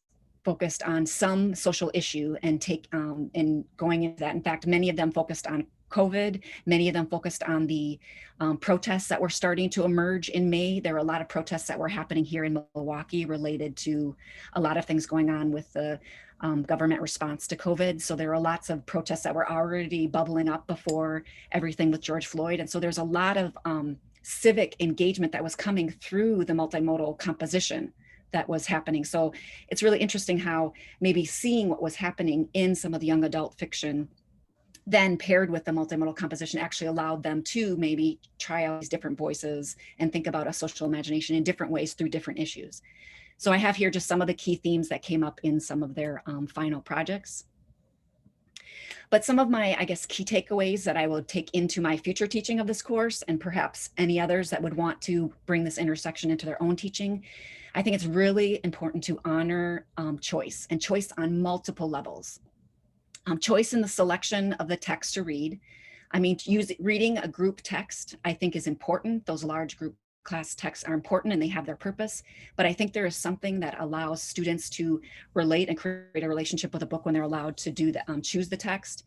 focused on some social issue and going into that. In fact, many of them focused on COVID. Many of them focused on the protests that were starting to emerge in May. There were a lot of protests that were happening here in Milwaukee related to a lot of things going on with the government response to COVID. So there were lots of protests that were already bubbling up before everything with George Floyd. And so there's a lot of civic engagement that was coming through the multimodal composition that was happening. So it's really interesting how maybe seeing what was happening in some of the young adult fiction then paired with the multimodal composition actually allowed them to maybe try out these different voices and think about a social imagination in different ways through different issues. So I have here just some of the key themes that came up in some of their final projects. But some of my, I guess, key takeaways that I will take into my future teaching of this course, and perhaps any others that would want to bring this intersection into their own teaching, I think it's really important to honor choice, and choice on multiple levels. Choice in the selection of the text to read. I mean, reading a group text, I think, is important. Those large group class texts are important and they have their purpose, but I think there is something that allows students to relate and create a relationship with a book when they're allowed to do that, choose the text.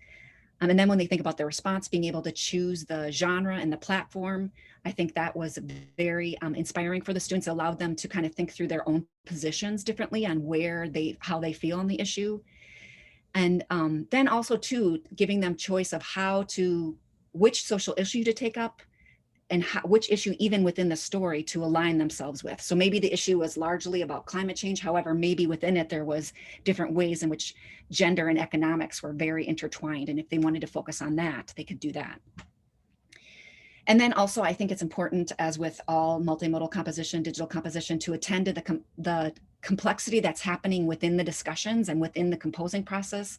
And then when they think about their response, being able to choose the genre and the platform, I think that was very inspiring for the students. It allowed them to kind of think through their own positions differently on how they feel on the issue. And then also too, giving them choice of which social issue to take up, and which issue even within the story to align themselves with. So maybe the issue was largely about climate change. However, maybe within it, there was different ways in which gender and economics were very intertwined. And if they wanted to focus on that, they could do that. And then also, I think it's important, as with all multimodal composition, digital composition, to attend to the complexity that's happening within the discussions and within the composing process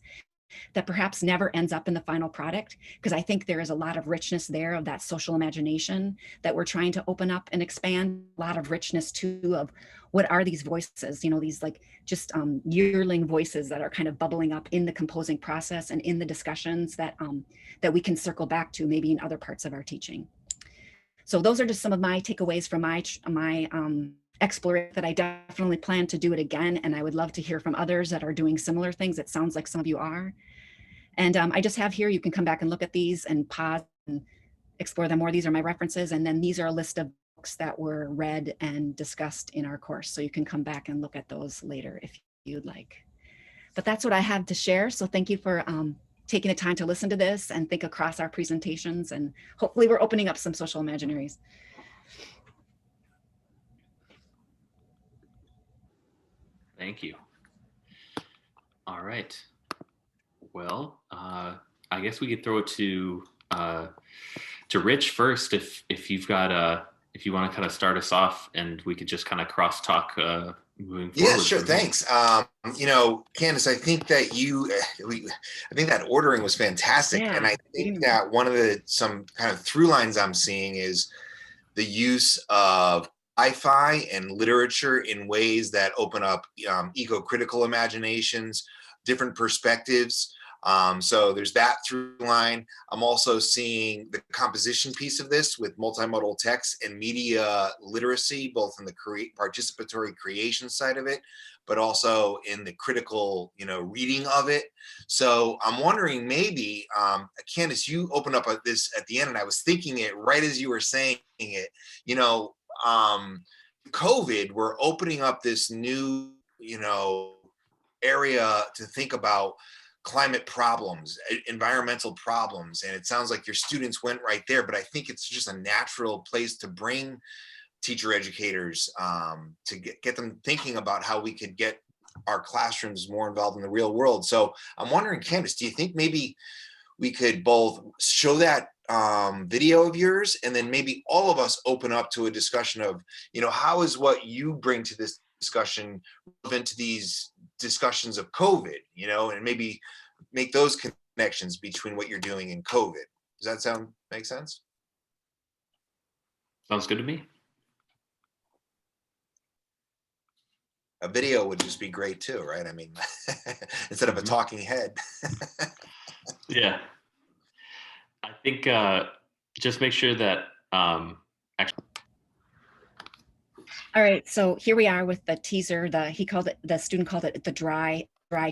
that perhaps never ends up in the final product, because I think there is a lot of richness there of that social imagination that we're trying to open up and expand. A lot of richness too of what are these voices, these like just yearling voices that are kind of bubbling up in the composing process and in the discussions that that we can circle back to maybe in other parts of our teaching. So those are just some of my takeaways from my exploration, that I definitely plan to do it again. And I would love to hear from others that are doing similar things. It sounds like some of you are. And I just have here, you can come back and look at these and pause and explore them more. These are my references. And then these are a list of books that were read and discussed in our course. So you can come back and look at those later if you'd like. But that's what I have to share. So thank you for taking the time to listen to this and think across our presentations. And hopefully we're opening up some social imaginaries. Thank you. All right. Well, I guess we could throw it to Rich first, if you've got if you want to kind of start us off, and we could just kind of crosstalk moving forward. Yeah, sure. Thanks. Candace, I think that I think that ordering was fantastic, Yeah. And I think that one of some kind of through lines I'm seeing is the use of sci-fi and literature in ways that open up eco-critical imaginations, different perspectives. So there's that through line. I'm also seeing the composition piece of this with multimodal text and media literacy, both in the participatory creation side of it, but also in the critical, reading of it. So I'm wondering maybe, Candace, you opened up this at the end, and I was thinking it right as you were saying it, COVID, we're opening up this new, area to think about climate problems, environmental problems. And it sounds like your students went right there, but I think it's just a natural place to bring teacher educators to get them thinking about how we could get our classrooms more involved in the real world. So I'm wondering, Candace, do you think maybe we could both show that video of yours, and then maybe all of us open up to a discussion of, how is what you bring to this discussion relevant to these discussions of COVID, and maybe make those connections between what you're doing in COVID. Does that make sense? Sounds good to me. A video would just be great too, right? I mean, instead of a talking head. Yeah. I think just make sure that actually. All right, so here we are with the teaser. The student called it the dry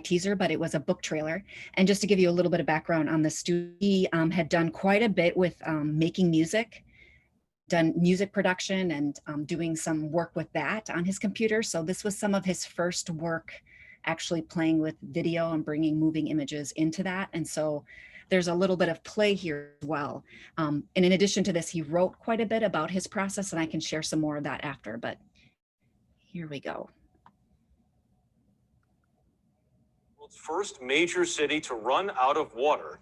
teaser, but it was a book trailer. And just to give you a little bit of background on the student, he had done quite a bit with making music, done music production, and doing some work with that on his computer. So this was some of his first work actually playing with video and bringing moving images into that. And so there's a little bit of play here as well. And in addition to this, he wrote quite a bit about his process, and I can share some more of that after, but here we go. World's first major city to run out of water.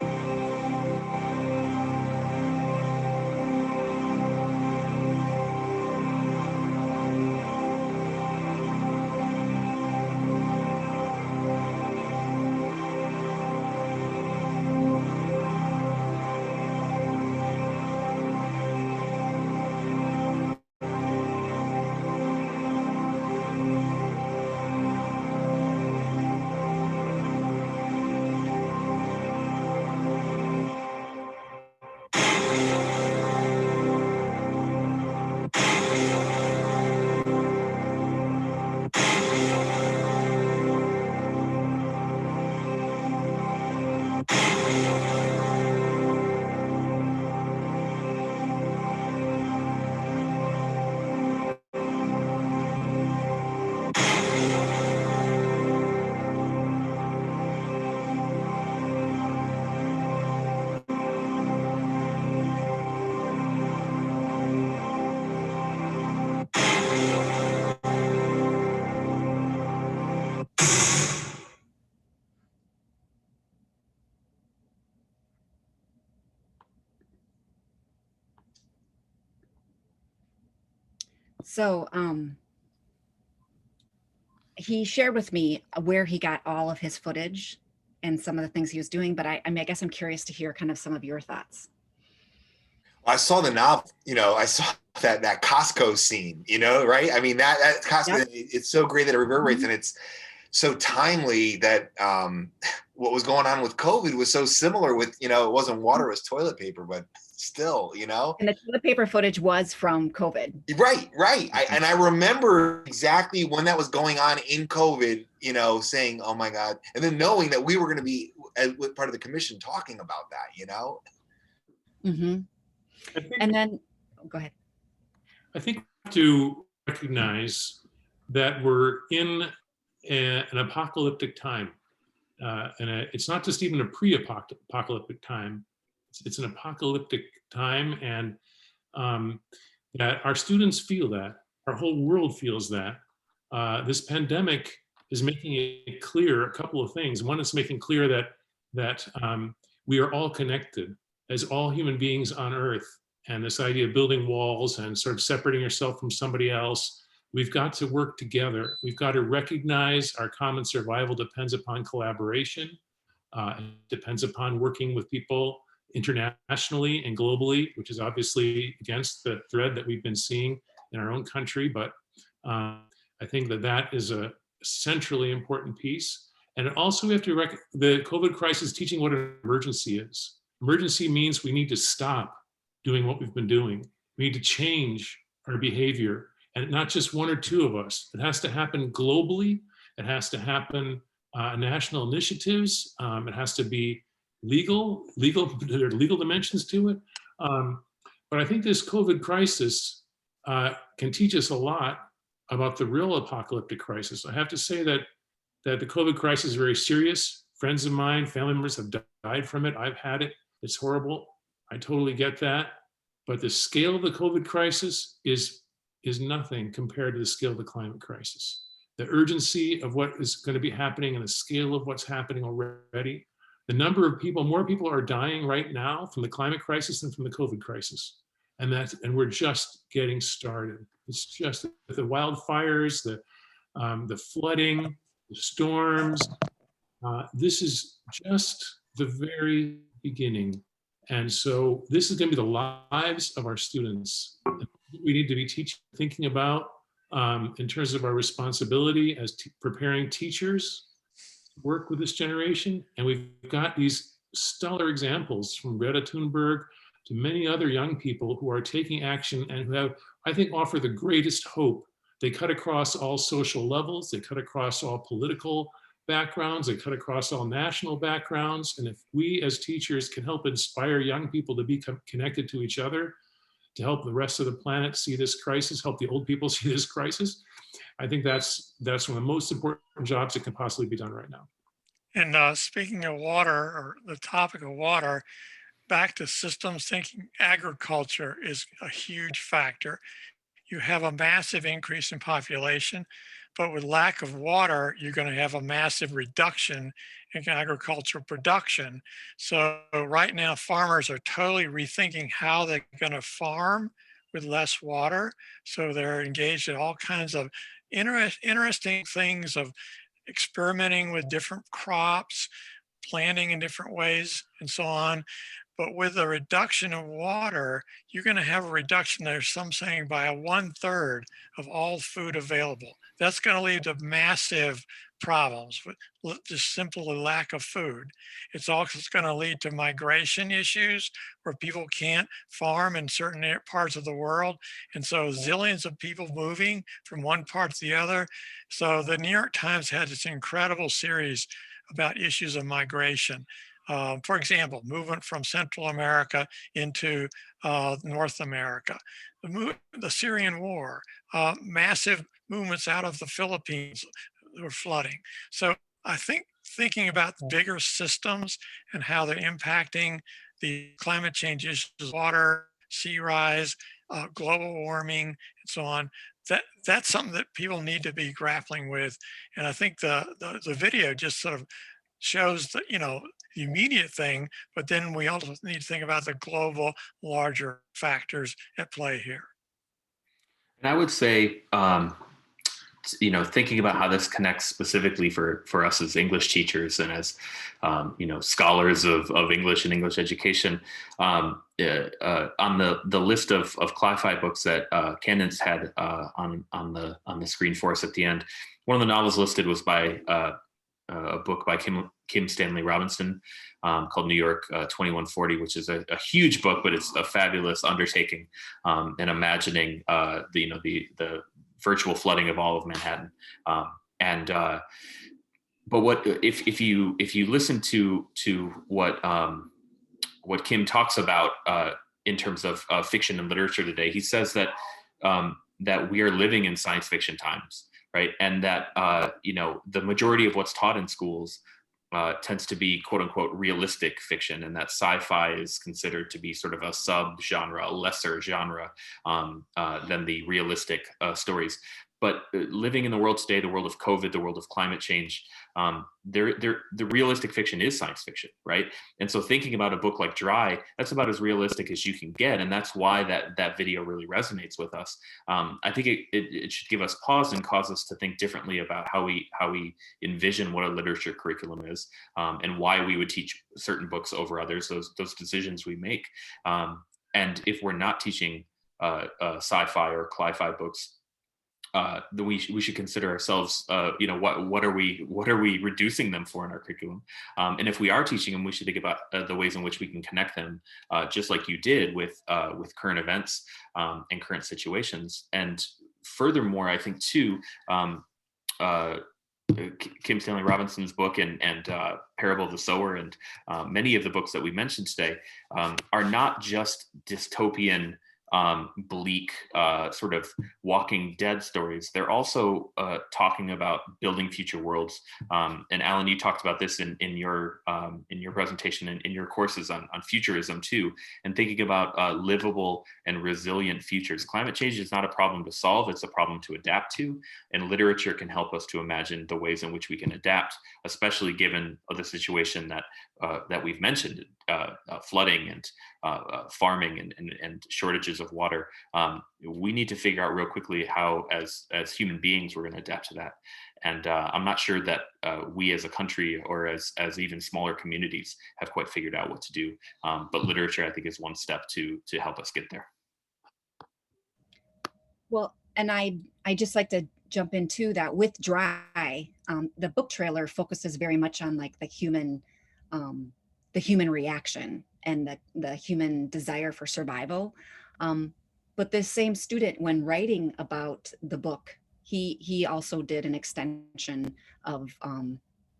So he shared with me where he got all of his footage and some of the things he was doing, but I guess I'm curious to hear kind of some of your thoughts. I saw the novel, I saw that Costco scene, right? I mean, that Costco, yep. It's so great that it reverberates, and it's so timely that what was going on with COVID was so similar with, it wasn't water, it was toilet paper, but still, And the toilet paper footage was from COVID. Right. And I remember exactly when that was going on in COVID, saying, oh my God, and then knowing that we were going to be part of the commission talking about that, Mm-hmm. And then, go ahead. I think we have to recognize that we're in an apocalyptic time. And it's not just even a pre-apocalyptic time. It's an apocalyptic time, and that our students feel that, our whole world feels that. This pandemic is making it clear a couple of things. One, it's making clear that we are all connected as all human beings on Earth, and this idea of building walls and sort of separating yourself from somebody else. We've got to work together. We've got to recognize our common survival depends upon collaboration. It depends upon working with people internationally and globally, which is obviously against the thread that we've been seeing in our own country. But I think that is a centrally important piece. And also we have to the COVID crisis is teaching what an emergency is. Emergency means we need to stop doing what we've been doing. We need to change our behavior, and not just one or two of us. It has to happen globally. It has to happen national initiatives. It has to be legal. There are legal dimensions to it. But I think this COVID crisis can teach us a lot about the real apocalyptic crisis. I have to say that the COVID crisis is very serious. Friends of mine, family members have died from it. I've had it. It's horrible. I totally get that. But the scale of the COVID crisis is nothing compared to the scale of the climate crisis. The urgency of what is going to be happening and the scale of what's happening already. The number of people, more people are dying right now from the climate crisis than from the COVID crisis. And we're just getting started. It's just the wildfires, the flooding, the storms. This is just the very beginning. And so this is going to be the lives of our students. We need to be thinking about in terms of our responsibility as preparing teachers to work with this generation. And we've got these stellar examples from Greta Thunberg to many other young people who are taking action and who have, I think, offer the greatest hope. They cut across all social levels. They cut across all political backgrounds. They cut across all national backgrounds. And if we as teachers can help inspire young people to be connected to each other, to help the rest of the planet see this crisis, help the old people see this crisis, I think that's one of the most important jobs that can possibly be done right now. And speaking of water, or the topic of water, back to systems thinking, agriculture is a huge factor. You have a massive increase in population, but with lack of water, you're going to have a massive reduction in agricultural production. So right now, farmers are totally rethinking how they're going to farm with less water. So they're engaged in all kinds of interesting things of experimenting with different crops, planting in different ways, and so on. But with a reduction of water, you're going to have a reduction, there's some saying, by 1/3 of all food available. That's going to lead to massive problems with just simply lack of food. It's also going to lead to migration issues where people can't farm in certain parts of the world. And so zillions of people moving from one part to the other. So the New York Times had this incredible series about issues of migration. For example, movement from Central America into North America, the Syrian war, massive movements out of the Philippines were flooding. So I think thinking about bigger systems and how they're impacting the climate change issues, water, sea rise, global warming, and so on, that's something that people need to be grappling with. And I think the video just sort of shows that, the immediate thing, but then we also need to think about the global, larger factors at play here. And I would say, thinking about how this connects specifically for us as English teachers and as, scholars of English and English education, on the list of Cli-Fi books that Candace had on the screen for us at the end, one of the novels listed was by a book by Kim Stanley Robinson called New York 2140, which is a huge book, but it's a fabulous undertaking in imagining the virtual flooding of all of Manhattan. But what if you listen to what Kim talks about in terms of fiction and literature today, he says that that we are living in science fiction times. Right. And that, the majority of what's taught in schools tends to be, quote unquote, realistic fiction, and that sci-fi is considered to be sort of a sub-genre, a lesser genre than the realistic stories. But living in the world today, the world of COVID, the world of climate change, the realistic fiction is science fiction, right? And so thinking about a book like Dry, that's about as realistic as you can get. And that's why that video really resonates with us. I think it should give us pause and cause us to think differently about how we envision what a literature curriculum is, and why we would teach certain books over others, those decisions we make. And if we're not teaching sci-fi or Cli-Fi books, we should consider ourselves, what are we reducing them for in our curriculum, and if we are teaching them, we should think about the ways in which we can connect them, just like you did with current events and current situations. And furthermore, I think too, Kim Stanley Robinson's book and Parable of the Sower and many of the books that we mentioned today are not just dystopian, bleak, sort of Walking Dead stories. They're also talking about building future worlds. And Alan, you talked about this in your presentation and in your courses on futurism too, and thinking about livable and resilient futures. Climate change is not a problem to solve; it's a problem to adapt to. And literature can help us to imagine the ways in which we can adapt, especially given the situation that we've mentioned, flooding and farming and shortages of water. We need to figure out real quickly how, as human beings, we're going to adapt to that. And I'm not sure that we as a country or as even smaller communities have quite figured out what to do. But literature, I think, is one step to help us get there. Well, and I just like to jump into that with Dry. The book trailer focuses very much on like the human reaction and the human desire for survival. But this same student, when writing about the book, he also did an extension of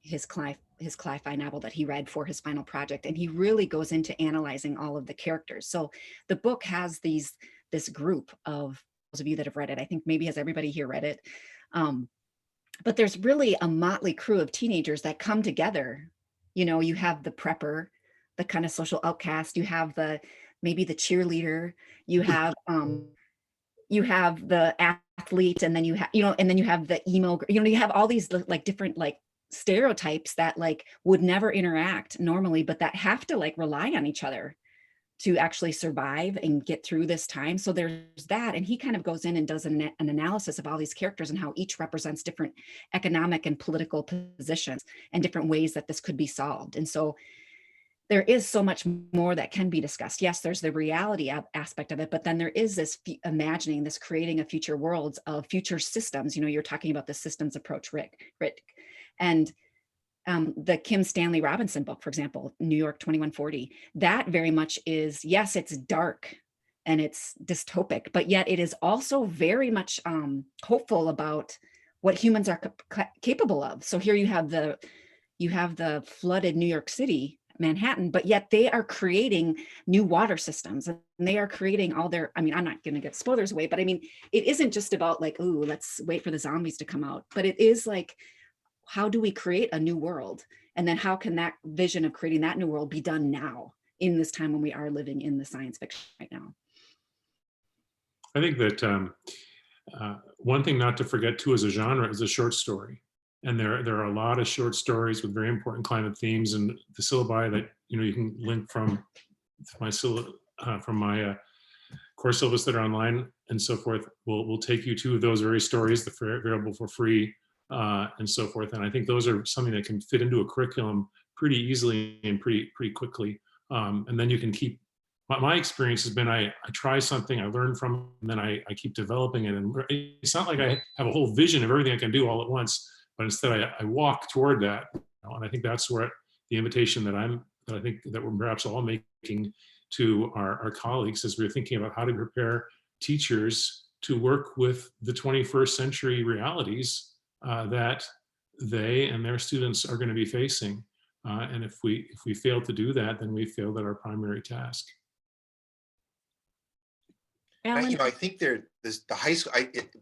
his Cli-Fi novel that he read for his final project, and he really goes into analyzing all of the characters. So the book has this group of, those of you that have read it, I think maybe has everybody here read it, but there's really a motley crew of teenagers that come together. You know, you have the prepper, the kind of social outcast, you have maybe the cheerleader, you have the athlete, and then you have, and then you have the emo, you have all these like different like stereotypes that like would never interact normally, but that have to like rely on each other to actually survive and get through this time. So there's that. And he kind of goes in and does an analysis of all these characters and how each represents different economic and political positions and different ways that this could be solved. And so there is so much more that can be discussed. Yes, there's the reality aspect of it, but then there is this imagining, this creating of future worlds, of future systems. You're talking about the systems approach, Rick. And the Kim Stanley Robinson book, for example, New York 2140, that very much is, yes, it's dark and it's dystopic, but yet it is also very much hopeful about what humans are capable of. So here you have the flooded New York City, Manhattan, but yet they are creating new water systems, and they are creating all their, I'm not going to get spoilers away, but it isn't just about like, ooh, let's wait for the zombies to come out, but it is like, how do we create a new world? And then how can that vision of creating that new world be done now in this time when we are living in the science fiction right now? I think that one thing not to forget too as a genre is a short story. And there are a lot of short stories with very important climate themes, and the syllabi that you can link from my course syllabus that are online and so forth will take you to those very stories, the available for free. And so forth. And I think those are something that can fit into a curriculum pretty easily and pretty quickly. And then you can keep, my experience has been, I try something, I learn from it, and then I keep developing it. And it's not like I have a whole vision of everything I can do all at once, but instead I walk toward that. And I think that's where the invitation that I think that we're perhaps all making to our colleagues as we're thinking about how to prepare teachers to work with the 21st century realities that they and their students are going to be facing. And if we fail to do that, then we failed at our primary task. Alan? I think the high school,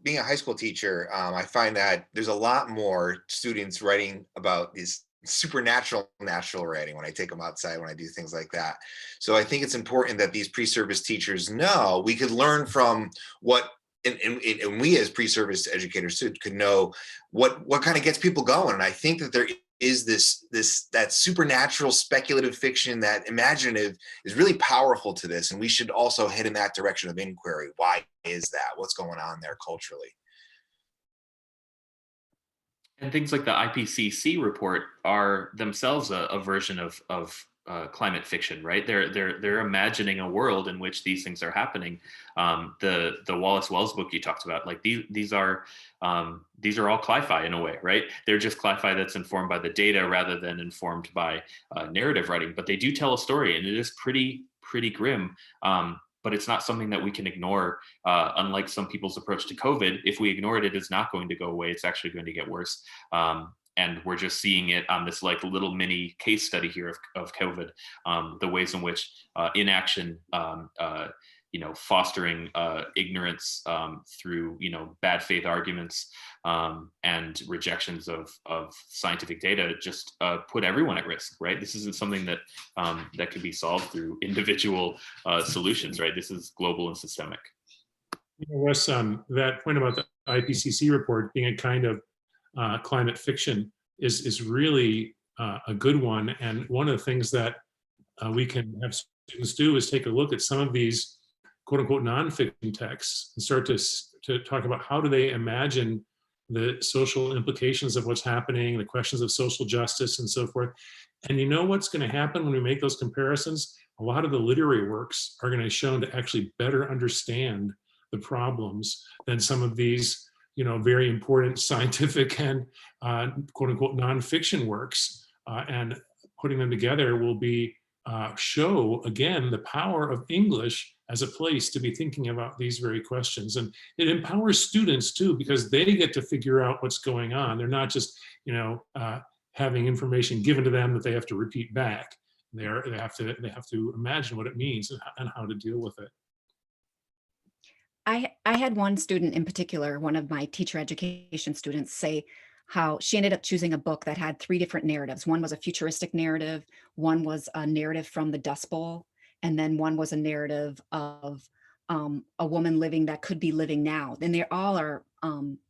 being a high school teacher, I find that there's a lot more students writing about these supernatural natural writing when I take them outside, when I do things like that. So I think it's important that these pre-service teachers know we could learn from what, and we as pre-service educators too could know what kind of gets people going. And I think that there is that supernatural speculative fiction, that imaginative is really powerful to this. And we should also head in that direction of inquiry. Why is that? What's going on there culturally? And things like the IPCC report are themselves a version of climate fiction, right? They're imagining a world in which these things are happening. The Wallace Wells book you talked about, like these are all cli-fi in a way, right? They're just cli-fi that's informed by the data rather than informed by narrative writing. But they do tell a story, and it is pretty grim. But it's not something that we can ignore. Unlike some people's approach to COVID, if we ignore it, it is not going to go away. It's actually going to get worse. And we're just seeing it on this like little mini case study here of COVID, the ways in which inaction, fostering ignorance through, bad faith arguments and rejections of scientific data just put everyone at risk, right? This isn't something that that could be solved through individual solutions, right? This is global and systemic. Wes, that point about the IPCC report being a kind of climate fiction is really a good one. And one of the things that we can have students do is take a look at some of these quote unquote nonfiction texts and start to talk about how do they imagine the social implications of what's happening, the questions of social justice and so forth. And you know what's going to happen when we make those comparisons? A lot of the literary works are going to be shown to actually better understand the problems than some of these very important scientific and quote unquote nonfiction works, and putting them together will be show again the power of English as a place to be thinking about these very questions. And it empowers students too, because they get to figure out what's going on. They're not just having information given to them that they have to repeat back. They have to imagine what it means and how to deal with it. I had one student in particular, one of my teacher education students, say how she ended up choosing a book that had 3 different narratives. One was a futuristic narrative, one was a narrative from the Dust Bowl, and then one was a narrative of a woman living that could be living now. Then they all are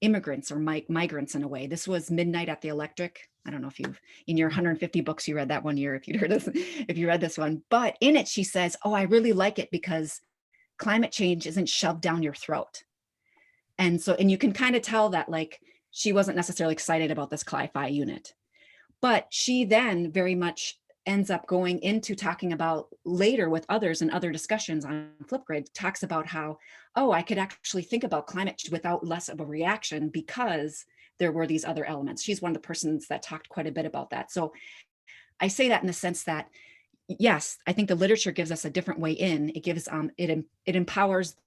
immigrants or migrants in a way. This was Midnight at the Electric. I don't know if you've, in your 150 books you read that one year, if you read this one, but in it she says, oh, I really like it because climate change isn't shoved down your throat. And you can kind of tell that like she wasn't necessarily excited about this cli-fi unit, but she then very much ends up going into talking about later with others and other discussions on Flipgrid, talks about how, oh, I could actually think about climate without less of a reaction because there were these other elements. She's one of the persons that talked quite a bit about that. So I say that in the sense that yes, I think the literature gives us a different way in. It gives it empowers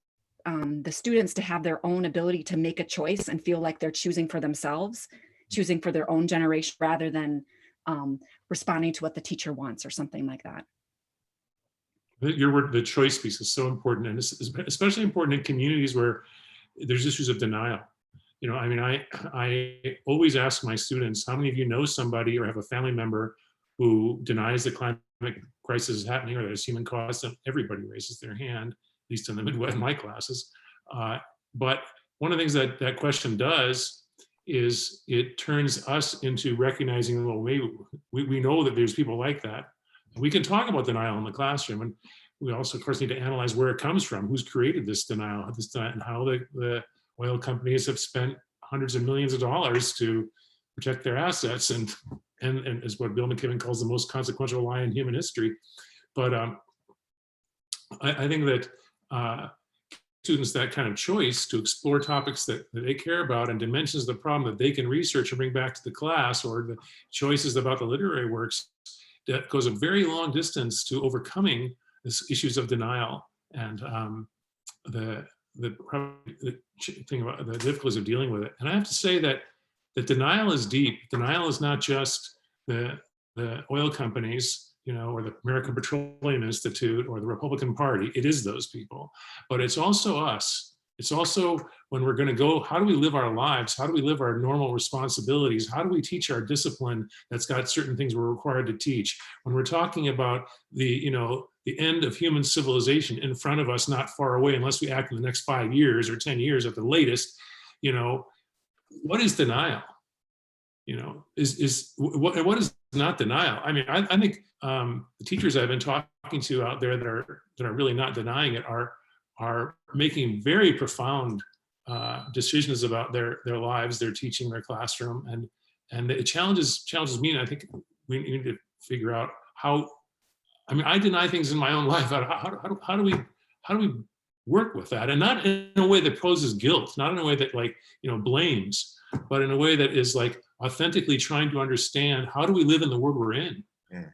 the students to have their own ability to make a choice and feel like they're choosing for themselves, choosing for their own generation rather than responding to what the teacher wants or something like that. Your word, the choice piece, is so important, and it's especially important in communities where there's issues of denial. I mean, I always ask my students, how many of you know somebody or have a family member who denies the climate crisis is happening or there's human cause? And everybody raises their hand, at least in the Midwest, my classes. But one of the things that question does is it turns us into recognizing, well, we know that there's people like that. We can talk about denial in the classroom, and we also, of course, need to analyze where it comes from, who's created this denial, and how the oil companies have spent hundreds of millions of dollars to protect their assets, and is what Bill McKibben calls the most consequential lie in human history. But I think that students that kind of choice to explore topics that they care about and dimensions of the problem that they can research and bring back to the class, or the choices about the literary works, that goes a very long distance to overcoming these issues of denial and the thing about the difficulties of dealing with it. And I have to say that the denial is deep. Denial is not just the oil companies, or the American Petroleum Institute or the Republican Party. It is those people, but it's also us. It's also when we're going to go, how do we live our lives? How do we live our normal responsibilities? How do we teach our discipline that's got certain things we're required to teach? When we're talking about the end of human civilization in front of us, not far away, unless we act in the next 5 years or 10 years at the latest, what is denial? What is not denial? I mean, I think the teachers I've been talking to out there that are really not denying it are making very profound decisions about their lives, their teaching, their classroom, and it challenges me. And I think we need to figure out how I mean, I deny things in my own life. How do we work with that? And not in a way that poses guilt, not in a way that like, blames, but in a way that is like authentically trying to understand how do we live in the world we're in? Yeah.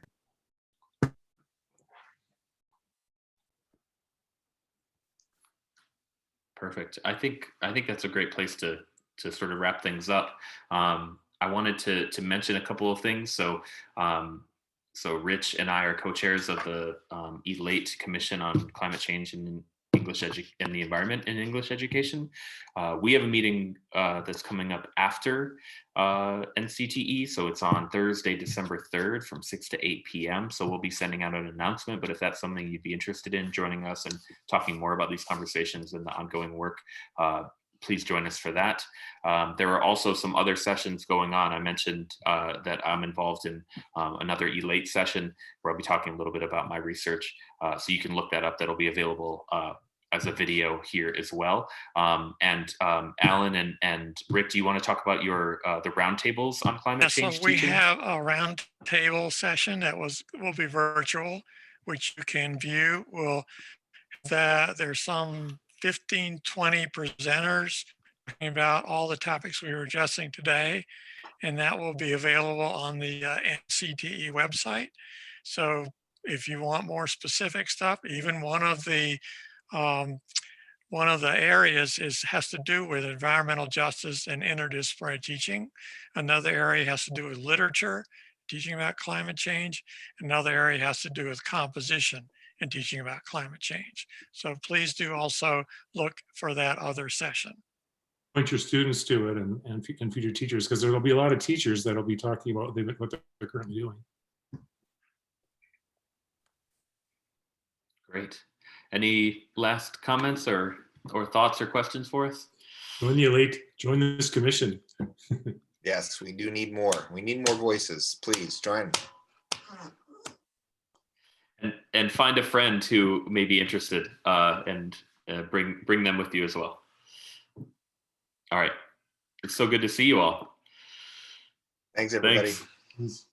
Perfect. I think that's a great place to sort of wrap things up. I wanted to mention a couple of things. So Rich and I are co-chairs of the ELATE Commission on Climate Change and and the Environment in English Education. We have a meeting that's coming up after NCTE, so it's on Thursday, December 3rd from 6 to 8 p.m. So we'll be sending out an announcement, but if that's something you'd be interested in joining us and talking more about these conversations and the ongoing work, please join us for that. There are also some other sessions going on. I mentioned that I'm involved in another ELATE session where I'll be talking a little bit about my research. So you can look that up. That'll be available as a video here as well. Alan and Rick, do you want to talk about your the roundtables on climate change? So we have a roundtable session that will be virtual, which you can view. There's some 15, 20 presenters talking about all the topics we were addressing today, and that will be available on the NCTE website. So if you want more specific stuff, even one of the areas has to do with environmental justice and interdisciplinary teaching. Another area has to do with literature, teaching about climate change. Another area has to do with composition and teaching about climate change. So please do also look for that other session. Point your students to it and future teachers, because there will be a lot of teachers that will be talking about what they're currently doing. Great. Any last comments or thoughts or questions for us? Join the ELATE, join this commission. Yes, we do need more. We need more voices. Please join. And find a friend who may be interested and bring them with you as well. All right. It's so good to see you all. Thanks, everybody. Thanks.